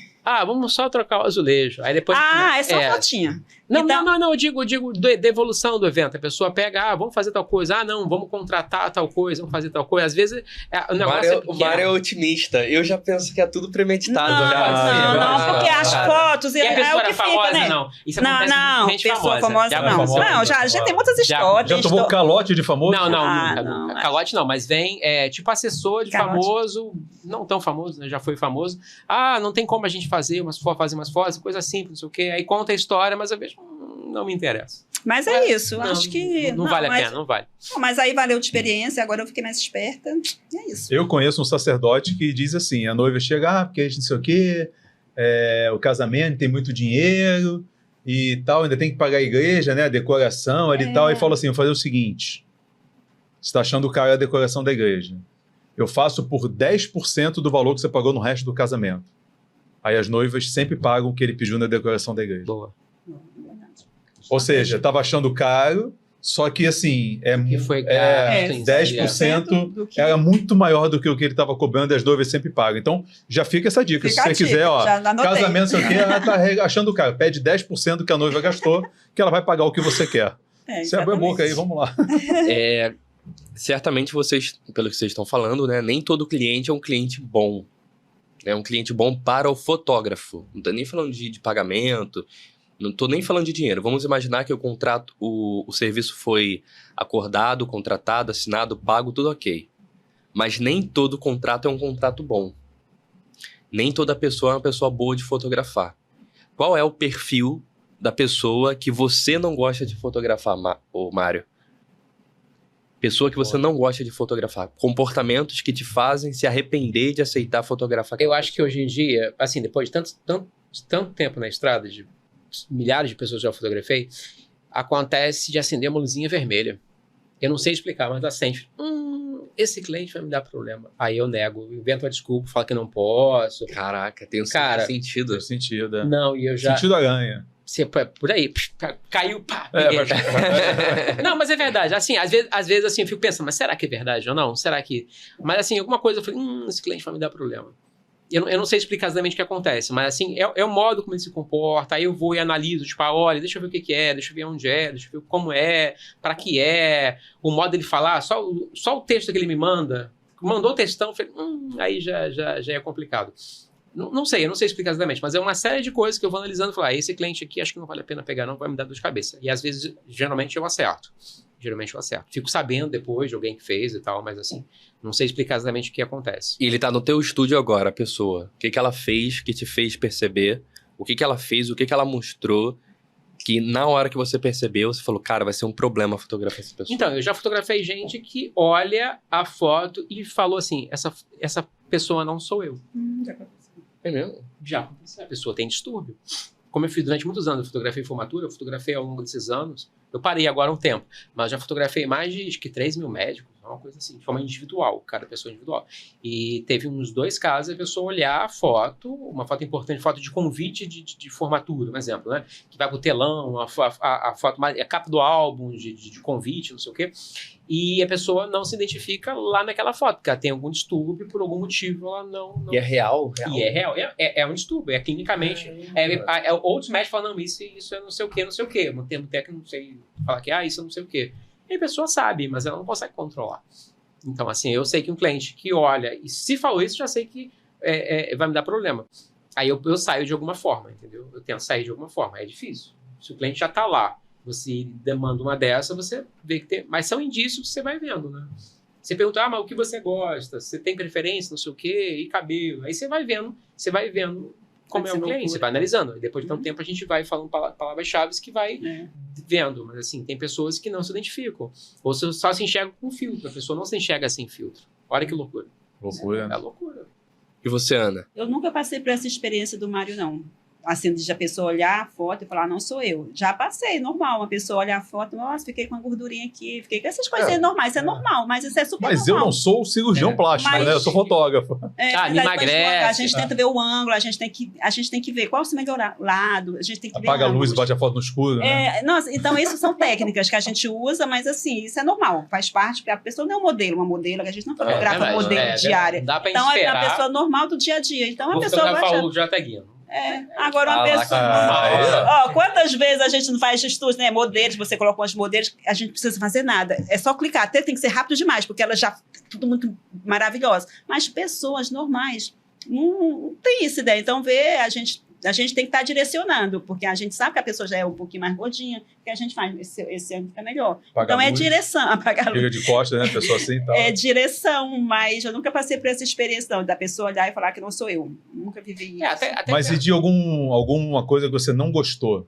Speaker 3: Vamos só trocar o azulejo. Aí depois.
Speaker 4: É só uma fotinha.
Speaker 3: Não, eu digo da evolução do evento. A pessoa pega, vamos fazer tal coisa. Não, vamos contratar tal coisa, vamos fazer tal coisa. Às vezes o negócio
Speaker 2: o Mário é otimista. Eu já penso que é tudo premeditado.
Speaker 4: Não, porque as fotos...
Speaker 3: E a pessoa era famosa,
Speaker 4: né?
Speaker 3: não. Isso acontece com gente
Speaker 4: pessoa
Speaker 3: famosa.
Speaker 4: Não, já tem muitas histórias.
Speaker 1: Já tomou calote de famoso?
Speaker 3: Não. Calote não, mas vem tipo assessor de famoso, não tão famoso, né? Já foi famoso. Não tem como a gente fazer umas fotos, coisa simples, não sei o quê. Aí conta a história, mas eu vejo, não me interessa.
Speaker 4: Mas é isso, acho que...
Speaker 3: Não vale a pena, não vale.
Speaker 4: Mas aí valeu de experiência, agora eu fiquei mais esperta, é isso.
Speaker 1: Eu conheço um sacerdote que diz assim, a noiva chega, porque a gente não sei o quê, o casamento tem muito dinheiro e tal, ainda tem que pagar a igreja, né, a decoração ali e tal, e fala assim, vou fazer o seguinte, você está achando caro a decoração da igreja, eu faço por 10% do valor que você pagou no resto do casamento. Aí as noivas sempre pagam o que ele pediu na decoração da igreja.
Speaker 3: Boa.
Speaker 4: Não, é verdade.
Speaker 1: Ou seja, tava achando caro, só que assim,
Speaker 3: Que foi
Speaker 4: É,
Speaker 3: gasto em
Speaker 1: 10%
Speaker 4: do que-
Speaker 1: era muito maior do que o que ele estava cobrando e as noivas sempre pagam. Então, já fica essa dica.
Speaker 4: Fica
Speaker 1: Se
Speaker 4: a
Speaker 1: você quiser, ó,
Speaker 4: já anotei.
Speaker 1: casamento, sei o quê, ela tá achando caro. Pede 10% do que a noiva gastou, que ela vai pagar o que você quer. Você abre a boca aí, vamos lá.
Speaker 2: Certamente vocês, pelo que vocês estão falando, né? Nem todo cliente é um cliente bom. É um cliente bom para o fotógrafo. Não tô nem falando de pagamento, não tô nem falando de dinheiro. Vamos imaginar que o contrato, o serviço foi acordado, contratado, assinado, pago, tudo ok. Mas nem todo contrato é um contrato bom. Nem toda pessoa é uma pessoa boa de fotografar. Qual é o perfil da pessoa que você não gosta de fotografar, Mário? Pessoa que você não gosta de fotografar. Comportamentos que te fazem se arrepender de aceitar fotografar.
Speaker 3: Eu acho que hoje em dia, assim, depois de tanto tempo na estrada, de milhares de pessoas que eu já fotografei, acontece de acender uma luzinha vermelha. Eu não sei explicar, mas acende. Esse cliente vai me dar problema. Aí eu nego, invento uma desculpa, falo que não posso.
Speaker 2: Caraca, tem um
Speaker 3: Cara,
Speaker 2: sentido.
Speaker 1: Faz sentido, é.
Speaker 3: Não, e eu já...
Speaker 1: Sentido aranha.
Speaker 3: Por aí, caiu, pá.
Speaker 1: É,
Speaker 3: peguei.
Speaker 1: mas-
Speaker 3: Não, mas é verdade. Assim, às vezes assim, eu fico pensando, mas será que é verdade ou não? Será que... Mas assim, alguma coisa eu falei, esse cliente vai me dar problema. Eu não sei explicar exatamente o que acontece, mas assim, é o modo como ele se comporta. Aí eu vou e analiso, tipo, olha, deixa eu ver o que é, deixa eu ver onde é, deixa eu ver como é, para que é, o modo dele falar, só o texto que ele me manda. Mandou o textão, eu falei, aí já é complicado. Não sei, eu não sei explicar exatamente, mas é uma série de coisas que eu vou analisando e falar, esse cliente aqui acho que não vale a pena pegar não, vai me dar dor de cabeça. E às vezes, geralmente eu acerto. Fico sabendo depois de alguém que fez e tal, mas assim, não sei explicar exatamente o que acontece.
Speaker 2: E ele tá no teu estúdio agora, a pessoa. O que ela fez que te fez perceber? O que ela fez, o que ela mostrou, que na hora que você percebeu, você falou, cara, vai ser um problema fotografar essa pessoa.
Speaker 3: Então, eu já fotografei gente que olha a foto e falou assim, essa pessoa não sou eu.
Speaker 4: Já aconteceu.
Speaker 2: É mesmo?
Speaker 3: Já aconteceu. A pessoa tem distúrbio. Como eu fiz durante muitos anos, eu fotografei formatura, eu fotografei ao longo desses anos. Eu parei agora um tempo, mas já fotografei mais de acho que 3 mil médicos, uma coisa assim, de forma individual, cada pessoa individual. E teve uns 2 casos, a pessoa olhar a foto, uma foto importante, foto de convite de formatura, um exemplo, né? Que vai pro telão, a foto, a capa do álbum de convite, não sei o quê. E a pessoa não se identifica lá naquela foto, porque ela tem algum distúrbio, por algum motivo ela não...
Speaker 2: E é real?
Speaker 3: E é real, é um distúrbio, é clinicamente. Outros médicos falam, não, isso é não sei o quê. Um termo técnico, não sei falar que, isso é não sei o quê. E a pessoa sabe, mas ela não consegue controlar. Então, assim, eu sei que um cliente que olha, e se falou isso, já sei que vai me dar problema. Aí eu saio de alguma forma, entendeu? Eu tento sair de alguma forma, é difícil. Se o cliente já está lá, você demanda uma dessa, você vê que tem... Mas são indícios que você vai vendo, né? Você pergunta, mas o que você gosta? Você tem preferência, não sei o quê? E cabelo? Aí você vai vendo como é o cliente, você vai analisando. E depois de tanto tempo a gente vai falando palavras-chave que vai vendo. Mas assim, tem pessoas que não se identificam. Ou só se enxergam com filtro. A pessoa não se enxerga sem filtro. Olha que loucura.
Speaker 1: Loucura.
Speaker 3: É loucura.
Speaker 2: E você, Ana?
Speaker 4: Eu nunca passei por essa experiência do Mário, não. Assim, de a pessoa olhar a foto e falar, não sou eu. Já passei, normal. Uma pessoa olhar a foto, nossa, fiquei com uma gordurinha aqui, fiquei com essas coisas normais. Isso é normal, mas isso é super
Speaker 1: Mas
Speaker 4: normal.
Speaker 1: eu não sou cirurgião plástico,
Speaker 4: Mas-
Speaker 1: né? Eu sou fotógrafo.
Speaker 4: Mas
Speaker 3: me
Speaker 4: aí,
Speaker 3: emagrece.
Speaker 4: a gente tenta ver o ângulo, a gente tem que ver qual é o seu melhor lado, a gente tem que ver
Speaker 1: Apaga a luz e
Speaker 4: ângulos.
Speaker 1: bate a foto no escuro, né?
Speaker 4: Nossa, então isso são técnicas que a gente usa, mas assim, isso é normal, faz parte, porque a pessoa não é um modelo, uma modelo, a gente não fotografa
Speaker 3: verdade,
Speaker 4: modelo diária.
Speaker 3: Não dá pra
Speaker 4: Então é
Speaker 3: esperar.
Speaker 4: uma pessoa normal do dia a dia. Então a
Speaker 3: Vou
Speaker 4: pessoa vai
Speaker 3: fotografar
Speaker 4: achar.
Speaker 3: o J. Guino.
Speaker 4: Agora uma pessoa. Quantas vezes a gente não faz estudos, né? Modelos, você coloca uns modelos, a gente não precisa fazer nada. É só clicar. Até tem que ser rápido demais, porque ela já tudo muito maravilhosa. Mas pessoas normais não tem essa ideia. Então, a gente tem que estar direcionando, porque a gente sabe que a pessoa já é um pouquinho mais gordinha, que a gente faz, esse ano fica melhor.
Speaker 1: Apaga
Speaker 4: Então
Speaker 1: a
Speaker 4: é
Speaker 1: luz.
Speaker 4: direção, apagar a luz.
Speaker 1: Chega de costas, né? Pessoa assim e tal.
Speaker 4: É direção, mas eu nunca passei por essa experiência, não, da pessoa olhar e falar que não sou eu. Nunca vivi isso.
Speaker 3: Até
Speaker 1: Mas e de alguma coisa que você não gostou?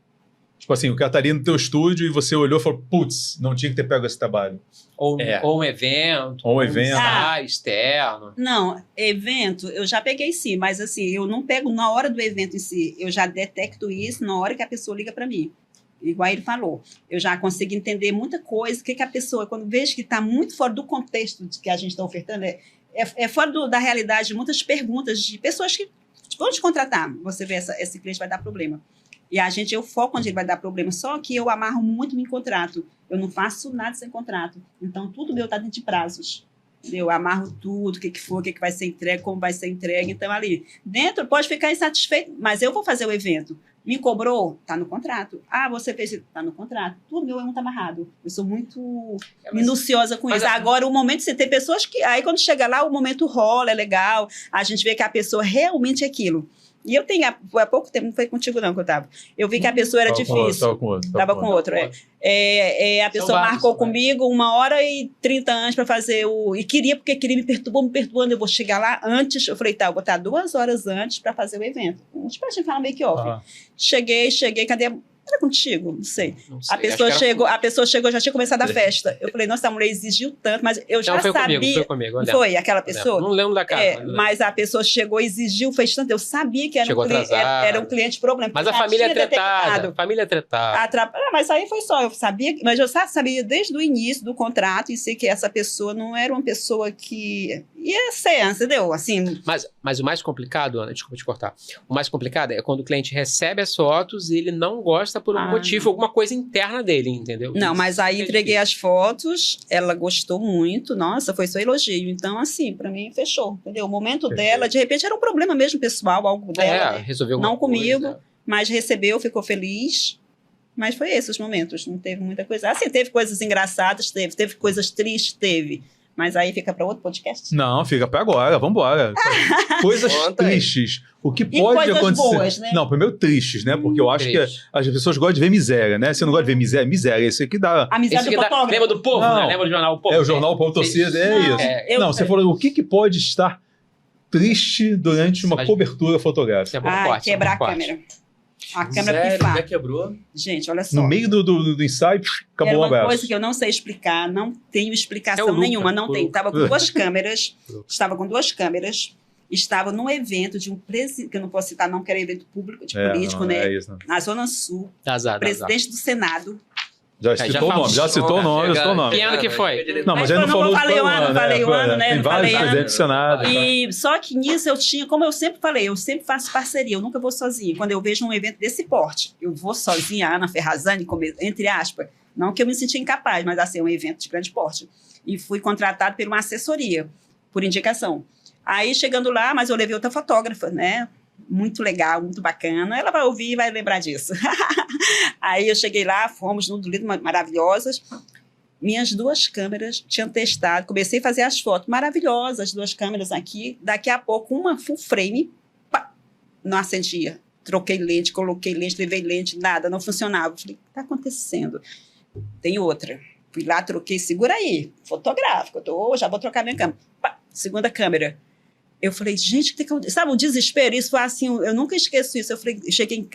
Speaker 1: Tipo assim, o cara tá ali no teu estúdio e você olhou e falou, putz, não tinha que ter pego esse trabalho.
Speaker 3: ou um evento.
Speaker 1: Ou um evento.
Speaker 3: ensaio externo.
Speaker 4: Não, evento, eu já peguei sim, mas assim, eu não pego na hora do evento em si, eu já detecto isso na hora que a pessoa liga para mim. Igual ele falou, eu já consigo entender muita coisa, o que a pessoa, quando vejo que está muito fora do contexto que a gente está ofertando, é fora da realidade de muitas perguntas de pessoas que vamos te contratar. Você vê, esse cliente vai dar problema. E eu foco onde ele vai dar problema. Só que eu amarro muito em contrato. Eu não faço nada sem contrato. Então, tudo meu está dentro de prazos. Eu amarro tudo, o que for, o que vai ser entregue, como vai ser entregue. Então, ali, dentro, pode ficar insatisfeito, mas eu vou fazer o evento. Me cobrou? Está no contrato. Ah, você fez? Está no contrato. Tudo meu é muito amarrado. Eu sou muito minuciosa com isso. Agora, o momento, você tem pessoas que... Aí, quando chega lá, o momento rola, é legal. A gente vê que a pessoa realmente é aquilo. E eu tenho, há pouco tempo, não foi contigo não que eu estava. Eu vi que a pessoa era difícil. Estava com outro. A pessoa marcou comigo 1h30 para fazer e porque queria me perturbando. Eu vou chegar lá antes. Eu falei, tá, eu vou estar 2 horas antes para fazer o evento. Tipo, a gente fala make-off. Cheguei, cadê? Era contigo? Não sei. A pessoa chegou, já tinha começado a festa. Eu falei, nossa, a mulher exigiu tanto, mas eu já sabia.
Speaker 3: Foi comigo.
Speaker 4: Foi aquela pessoa?
Speaker 3: Não lembro da cara.
Speaker 4: Mas a pessoa chegou, exigiu, fez tanto. Eu sabia que era um cliente problema.
Speaker 3: Mas a família é tretada. Família é tretada.
Speaker 4: Mas aí foi só. Eu sabia, mas eu sabia desde o início do contrato e sei que essa pessoa não era uma pessoa que ia ser, entendeu? Assim.
Speaker 3: Mas o mais complicado, Ana, desculpa te cortar. O mais complicado é quando o cliente recebe as fotos e ele não gosta por algum motivo, alguma coisa interna dele, entendeu?
Speaker 4: Não, mas aí entreguei as fotos, ela gostou muito, nossa, foi só elogio. Então, assim, pra mim, fechou, entendeu? O momento dela, de repente, era um problema mesmo pessoal, algo dela, né?
Speaker 3: Resolveu
Speaker 4: não comigo, mas recebeu, ficou feliz. Mas foi esses os momentos, não teve muita coisa. Assim, teve coisas engraçadas, teve coisas tristes, teve. Mas aí fica para outro podcast?
Speaker 1: Não, fica para agora, vamos embora. Coisas tristes. O que pode acontecer?
Speaker 4: Boas, né?
Speaker 1: Não, primeiro tristes, né? Porque eu acho que as pessoas gostam de ver miséria, né? Você não gosta de ver miséria? Miséria, esse aqui dá.
Speaker 4: A miséria do fotógrafo.
Speaker 3: Lembra do Povo, né? Lembra do jornal O Povo?
Speaker 1: É o jornal O Povo Torcida, isso. Não, você falou o que pode estar triste durante uma cobertura fotográfica.
Speaker 4: Quebrar a câmera. A câmera pifar.
Speaker 2: Já quebrou?
Speaker 4: Gente, olha só.
Speaker 1: No meio do ensaio, acabou o abraço.
Speaker 4: Era uma coisa que eu não sei explicar, não tenho explicação nenhuma, não tenho. Estava com 2 câmeras, estava num evento de um presidente, que eu não posso citar não, que era evento público, de político, né?
Speaker 1: É isso, né?
Speaker 4: Na Zona Sul, presidente do Senado.
Speaker 1: Já citou o nome,
Speaker 3: Que ano que foi?
Speaker 1: Não, mas aí não falou
Speaker 4: falei o ano, né?
Speaker 1: Tem vários presidentes do Senado.
Speaker 4: E só que nisso eu tinha, como eu sempre falei, eu sempre faço parceria, eu nunca vou sozinha. Quando eu vejo um evento desse porte, eu vou sozinha, a Ana Ferrazani, entre aspas, não que eu me senti incapaz, mas assim, um evento de grande porte. E fui contratado por uma assessoria, por indicação. Aí, chegando lá, mas eu levei outra fotógrafa, né? Muito legal, muito bacana. Ela vai ouvir e vai lembrar disso. Aí eu cheguei lá, fomos no Lido, maravilhosas. Minhas 2 câmeras tinham testado, comecei a fazer as fotos maravilhosas, as 2 câmeras aqui. Daqui a pouco, uma full frame, pá, não acendia. Troquei lente, coloquei lente, levei lente, nada, não funcionava. Falei, o que está acontecendo? Tem outra. Fui lá, troquei, segura aí, fotográfico, já vou trocar minha câmera. Pá, segunda câmera. Eu falei, gente, sabe, um desespero, isso foi assim, eu nunca esqueço isso. Eu falei,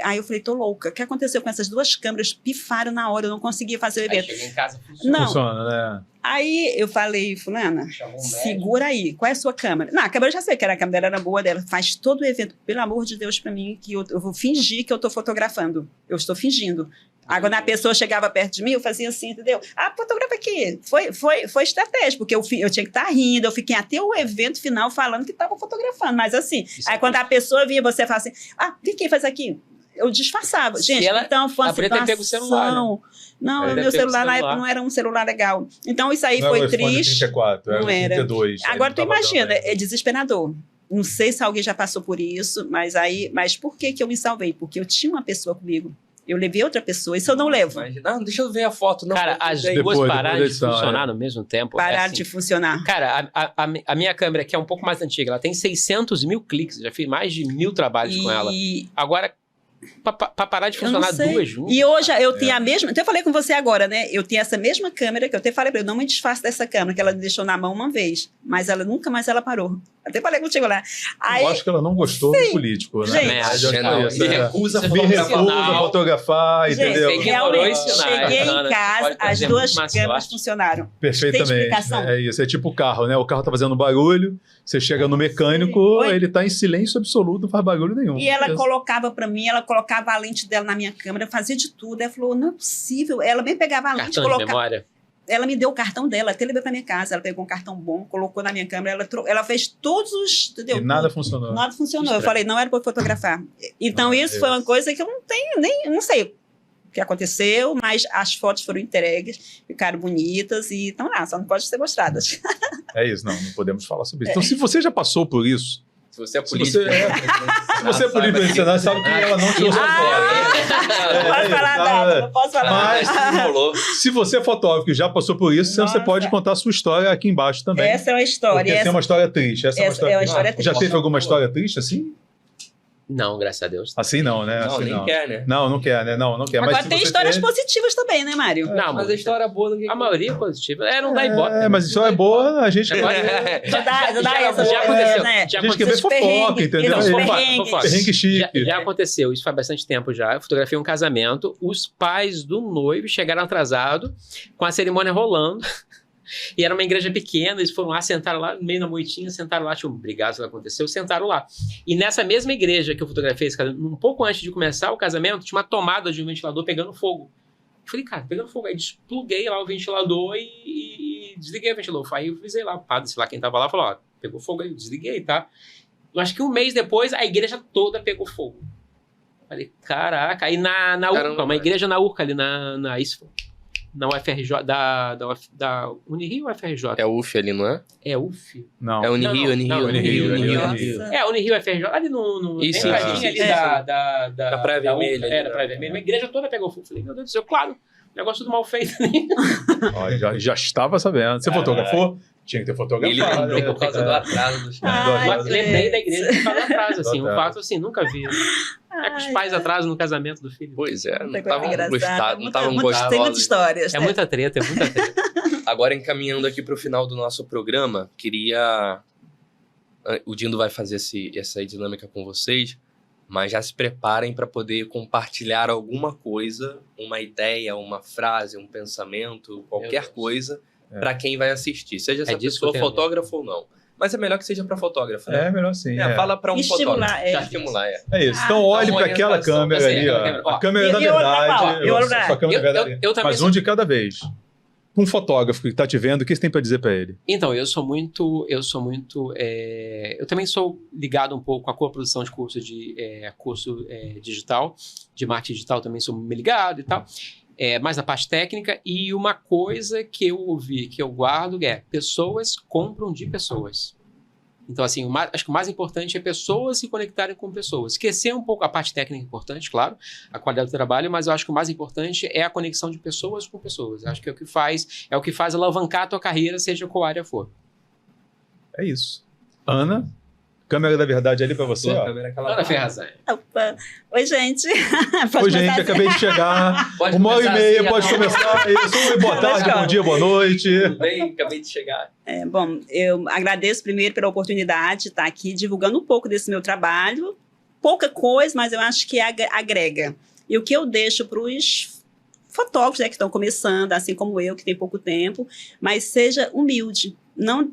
Speaker 4: aí eu falei, tô louca, o que aconteceu com essas 2 câmeras? Pifaram na hora, eu não conseguia fazer o evento.
Speaker 3: Aí cheguei em casa, funciona.
Speaker 4: Não.
Speaker 1: Funciona, né?
Speaker 4: Aí eu falei, fulana, segura aí, qual é a sua câmera? Não, a câmera eu já sei que a câmera era boa dela, faz todo o evento, pelo amor de Deus, pra mim, que eu vou fingir que eu tô fotografando, eu estou fingindo. Agora, a pessoa chegava perto de mim, eu fazia assim, entendeu? Fotografa aqui. Foi estratégia, porque eu tinha que estar rindo, eu fiquei até o evento final falando que estava fotografando, mas assim, aí quando a pessoa via, você fala assim, quem faz aqui? Eu disfarçava. Gente, então foi uma situação...
Speaker 3: pega o celular, né?
Speaker 4: Não, meu celular na época não era um celular legal. Então, isso aí não foi triste.
Speaker 1: 34,
Speaker 4: não era.
Speaker 1: 32.
Speaker 4: Agora, tu imagina, é desesperador. Não sei se alguém já passou por isso, mas por que eu me salvei? Porque eu tinha uma pessoa comigo. Eu levei outra pessoa, isso eu não levo.
Speaker 2: Não, deixa eu ver a foto. Não,
Speaker 3: cara, as duas pararam de funcionar no mesmo tempo.
Speaker 4: Pararam de funcionar.
Speaker 3: Cara, a minha câmera, que é um pouco mais antiga, ela tem 600 mil cliques. Já fiz mais de 1000 trabalhos com ela. Agora, pra parar de funcionar 2 juntas.
Speaker 4: E hoje eu tenho a mesma... Então eu falei com você agora, né? Eu tenho essa mesma câmera, que eu até falei pra ele, não me desfaço dessa câmera, que ela me deixou na mão uma vez. Mas ela nunca mais parou. Até falei contigo lá.
Speaker 1: Eu acho que ela não gostou do político, né?
Speaker 4: Gente,
Speaker 2: me recusa
Speaker 1: a fotografar, entendeu?
Speaker 4: Realmente, cheguei em casa, as 2 câmeras funcionaram.
Speaker 1: Perfeitamente. É isso, é tipo o carro, né? O carro tá fazendo barulho, você chega no mecânico, ele tá em silêncio absoluto, não faz barulho nenhum.
Speaker 4: E ela colocava pra mim, colocava a lente dela na minha câmera, fazia de tudo. Ela falou, não é possível. Ela bem pegava a lente e colocava...
Speaker 3: memória?
Speaker 4: ela me deu o cartão dela, até levou para minha casa, ela pegou um cartão bom, colocou na minha câmera, ela fez todos os... Entendeu?
Speaker 1: E nada funcionou.
Speaker 4: Nada funcionou. Eu falei, não era para fotografar. Então, isso foi uma coisa que eu não tenho nem... Não sei o que aconteceu, mas as fotos foram entregues, ficaram bonitas e estão lá, só não podem ser mostradas.
Speaker 1: É isso, não podemos falar sobre isso. Então, se você já passou por isso,
Speaker 2: Se você é
Speaker 1: se
Speaker 2: político...
Speaker 1: você é político, você sabe que ela não tirou sua foto.
Speaker 4: Não posso falar nada, não posso falar
Speaker 1: Mas-
Speaker 4: nada.
Speaker 2: rolou.
Speaker 1: Se você é fotógrafo e já passou por isso,
Speaker 4: Nossa.
Speaker 1: você pode contar a sua história aqui embaixo também.
Speaker 4: Essa é uma história.
Speaker 1: Porque essa é uma história triste. Essa é uma história triste.
Speaker 4: história
Speaker 1: Já
Speaker 4: triste.
Speaker 1: teve alguma história triste assim?
Speaker 3: Não, graças a Deus.
Speaker 1: Assim não, né?
Speaker 2: Não,
Speaker 1: Assim
Speaker 2: nem quer, né?
Speaker 1: Não quer, né? Não quer.
Speaker 4: Agora
Speaker 1: se
Speaker 4: tem
Speaker 1: você
Speaker 4: histórias
Speaker 1: teve-
Speaker 4: positivas também, né, Mário?
Speaker 3: Não,
Speaker 2: Mas a história boa não
Speaker 3: a maioria é positiva. Não dá ibope.
Speaker 1: É, mas história é boa, a gente
Speaker 3: Agora-
Speaker 4: Já
Speaker 3: aconteceu.
Speaker 4: né?
Speaker 3: Já
Speaker 1: A gente quer ver
Speaker 4: Esses
Speaker 1: fofoca,
Speaker 4: perrengues,
Speaker 1: entendeu?
Speaker 4: esses
Speaker 1: Fofoca,
Speaker 4: perrengues.
Speaker 1: perrengue chique.
Speaker 3: Já aconteceu, isso faz bastante tempo já. Eu fotografei um casamento, os pais do noivo chegaram atrasados, com a cerimônia rolando, e era uma igreja pequena, eles foram lá, sentaram lá, no meio da moitinha, sentaram lá, tipo, obrigado pelo que aconteceu, sentaram lá. E nessa mesma igreja que eu fotografei esse casamento, um pouco antes de começar o casamento, tinha uma tomada de um ventilador pegando fogo. Eu falei, cara, pegando fogo. Aí despluguei lá o ventilador e desliguei o ventilador. Aí eu avisei lá, o padre, sei lá, quem tava lá, falou, ó, pegou fogo aí, eu desliguei, tá? Eu acho que um mês depois, a igreja toda pegou fogo. Falei, caraca. Aí na
Speaker 2: Caramba,
Speaker 3: Urca, uma igreja na Urca ali, isso, na UFRJ, da Unirio ou UFRJ?
Speaker 2: É o UF ali, não é?
Speaker 3: É UF?
Speaker 1: Não.
Speaker 2: É Unirio,
Speaker 3: Não,
Speaker 2: Unirio.
Speaker 1: Unirio.
Speaker 3: É, Unirio UFRJ, ali no
Speaker 2: Isso,
Speaker 3: bem pertinho ali
Speaker 4: isso.
Speaker 3: da
Speaker 2: Praia
Speaker 3: da
Speaker 2: Vermelha
Speaker 3: Urca.
Speaker 2: ali,
Speaker 3: É, da
Speaker 2: né?
Speaker 3: Praia Vermelha. Uma igreja toda pegou fogo. Falei, meu Deus do céu, claro, negócio tudo mal feito.
Speaker 1: Ó, já estava sabendo. Você fotografou? Tinha que ter fotografado.
Speaker 2: Ele lembrou
Speaker 1: né?
Speaker 2: por causa do atraso dos
Speaker 4: Ai,
Speaker 3: Mas lembrei da igreja que estava atrás, assim, um
Speaker 1: Total.
Speaker 3: fato assim, nunca vi. É que os pais atrasam no casamento do filho.
Speaker 2: Pois é, não
Speaker 4: Muita coisa
Speaker 2: estavam
Speaker 4: engraçada,
Speaker 2: gostados, não
Speaker 4: muita-
Speaker 2: estavam
Speaker 4: muita- Tem muitas
Speaker 2: gostosos.
Speaker 4: histórias.
Speaker 3: É
Speaker 4: né?
Speaker 3: muita treta, é muita treta.
Speaker 2: Agora, encaminhando aqui para o final do nosso programa, queria... O Dindo vai fazer essa dinâmica com vocês, mas já se preparem para poder compartilhar alguma coisa, uma ideia, uma frase, um pensamento, qualquer
Speaker 3: Deus.
Speaker 2: coisa,
Speaker 1: É.
Speaker 2: para quem vai assistir. Seja essa
Speaker 3: disso que eu
Speaker 2: pessoa
Speaker 3: tenho medo.
Speaker 2: fotógrafo ou não. Mas é melhor que seja para fotógrafo, né?
Speaker 1: É, melhor sim.
Speaker 2: É, fala para um
Speaker 4: Estimular,
Speaker 2: fotógrafo.
Speaker 4: é.
Speaker 2: Estimular, é.
Speaker 1: É isso. Então olhe
Speaker 2: uma
Speaker 1: para aquela
Speaker 2: orientação.
Speaker 1: câmera
Speaker 3: Assim,
Speaker 1: ali,
Speaker 3: aquela
Speaker 1: ó.
Speaker 3: câmera. Ó,
Speaker 1: A câmera
Speaker 4: e
Speaker 1: da
Speaker 4: olho pra
Speaker 1: verdade.
Speaker 4: qual? E olho pra-
Speaker 1: Sua câmera
Speaker 3: Eu-
Speaker 1: da verdade.
Speaker 3: eu também
Speaker 1: Mas
Speaker 3: sou-
Speaker 1: um de cada vez. Um fotógrafo que está te vendo, o que você tem para dizer para ele?
Speaker 3: Então, eu também sou ligado um pouco com a coprodução de curso digital, de marketing digital também sou me ligado e tal, mais na parte técnica, e uma coisa que eu ouvi, que eu guardo é, pessoas compram de pessoas. Então, assim, acho que o mais importante é pessoas se conectarem com pessoas. Esquecer um pouco a parte técnica importante, claro, a qualidade do trabalho, mas eu acho que o mais importante é a conexão de pessoas com pessoas. Acho que é o que faz alavancar a tua carreira, seja qual área for.
Speaker 1: É isso. Ana, câmera da verdade ali para você, ó.
Speaker 3: Ana Ferrazan.
Speaker 4: Opa. Oi, gente. Pode
Speaker 1: Oi, gente,
Speaker 4: começar?
Speaker 1: acabei de chegar.
Speaker 2: Pode
Speaker 1: 1h30,
Speaker 2: começar
Speaker 1: pode
Speaker 2: assim,
Speaker 1: começar. Isso, boa tarde,
Speaker 4: Mas
Speaker 1: bom dia, boa noite.
Speaker 2: Tudo bem? Acabei de chegar.
Speaker 4: Bom, eu agradeço primeiro pela oportunidade de estar aqui divulgando um pouco desse meu trabalho. Pouca coisa, mas eu acho que agrega. E o que eu deixo para os fotógrafos, que estão começando, assim como eu, que tem pouco tempo, mas seja humilde. Não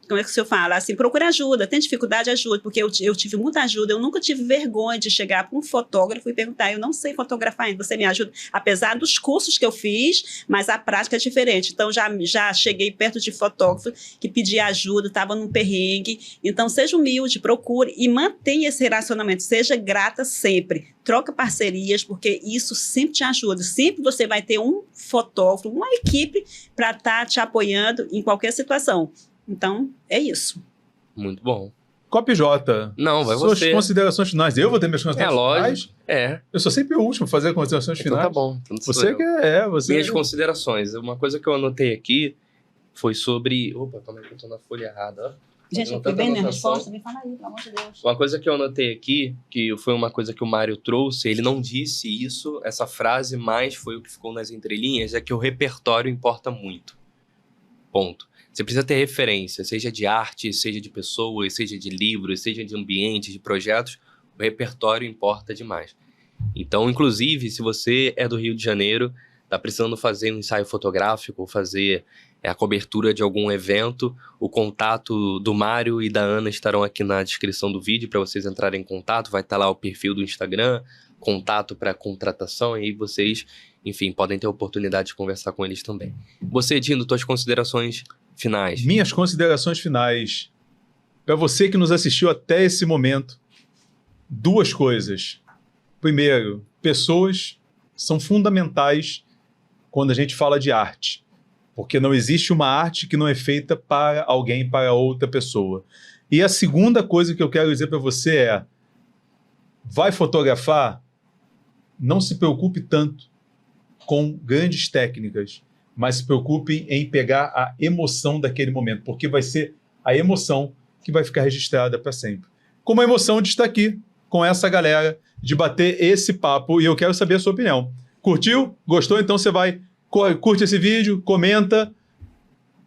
Speaker 4: como é que o senhor fala? Assim, procure ajuda, tem dificuldade, ajuda, porque eu tive muita ajuda, eu nunca tive vergonha de chegar para um fotógrafo e perguntar, eu não sei fotografar ainda, você me ajuda? Apesar dos cursos que eu fiz, mas a prática é diferente, então já cheguei perto de fotógrafo que pedia ajuda, estava num perrengue, então seja humilde, procure e mantenha esse relacionamento, seja grata sempre, troca parcerias, porque isso sempre te ajuda, sempre você vai ter um fotógrafo, uma equipe para estar te apoiando em qualquer situação. Então, é isso.
Speaker 2: Muito bom.
Speaker 1: Cop J.
Speaker 2: Não, vai
Speaker 1: Suas
Speaker 2: você.
Speaker 1: considerações finais. Eu vou ter minhas
Speaker 2: É
Speaker 1: considerações
Speaker 2: lógico.
Speaker 1: finais.
Speaker 2: É.
Speaker 1: Eu sou sempre o último a fazer considerações
Speaker 2: Então
Speaker 1: finais.
Speaker 2: tá bom. Então sou
Speaker 1: Você
Speaker 2: eu.
Speaker 1: que é. Você
Speaker 2: Minhas considerações. Uma coisa que eu anotei aqui foi sobre... Opa, calma aí que eu tô na folha errada, ó.
Speaker 4: Gente, eu
Speaker 2: Tanta
Speaker 4: fui bem na
Speaker 2: anotação.
Speaker 4: resposta, me fala aí, pelo amor de Deus.
Speaker 2: Uma coisa que eu anotei aqui, que foi uma coisa que o Mário trouxe, ele não disse isso, essa frase, mas foi o que ficou nas entrelinhas, é que o repertório importa muito. Ponto. Você precisa ter referência, seja de arte, seja de pessoas, seja de livros, seja de ambientes, de projetos, o repertório importa demais. Então, inclusive, se você é do Rio de Janeiro, está precisando fazer um ensaio fotográfico, ou fazer a cobertura de algum evento, o contato do Mário e da Ana estarão aqui na descrição do vídeo para vocês entrarem em contato, vai estar lá o perfil do Instagram, contato para contratação, e aí vocês, enfim, podem ter a oportunidade de conversar com eles também. Você, Dino, suas considerações finais.
Speaker 1: Minhas considerações finais. Para você que nos assistiu até esse momento, 2 coisas. Primeiro, pessoas são fundamentais quando a gente fala de arte. Porque não existe uma arte que não é feita para alguém, para outra pessoa. E a segunda coisa que eu quero dizer para você é: vai fotografar? Não se preocupe tanto com grandes técnicas, mas se preocupe em pegar a emoção daquele momento, porque vai ser a emoção que vai ficar registrada para sempre. Como a emoção de estar aqui com essa galera, de bater esse papo, e eu quero saber a sua opinião. Curtiu? Gostou? Então você vai, curte esse vídeo, comenta,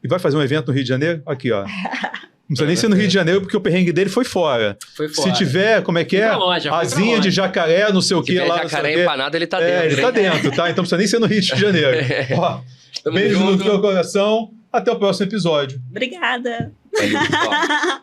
Speaker 1: e vai fazer um evento no Rio de Janeiro? Aqui, ó. Não precisa nem ser no Rio de Janeiro, porque o perrengue dele foi fora.
Speaker 3: Foi fora.
Speaker 1: Se tiver, como é que é? Asinha de jacaré, não sei o
Speaker 2: Se
Speaker 1: que
Speaker 2: tiver
Speaker 1: lá.
Speaker 2: jacaré empanado, ele tá dentro.
Speaker 1: Ele tá dentro, tá? Então não precisa nem ser no Rio de Janeiro. Ó,
Speaker 2: Tamo
Speaker 1: beijo
Speaker 2: junto.
Speaker 1: no teu coração. Até o próximo episódio.
Speaker 4: Obrigada.
Speaker 2: Valeu, pessoal.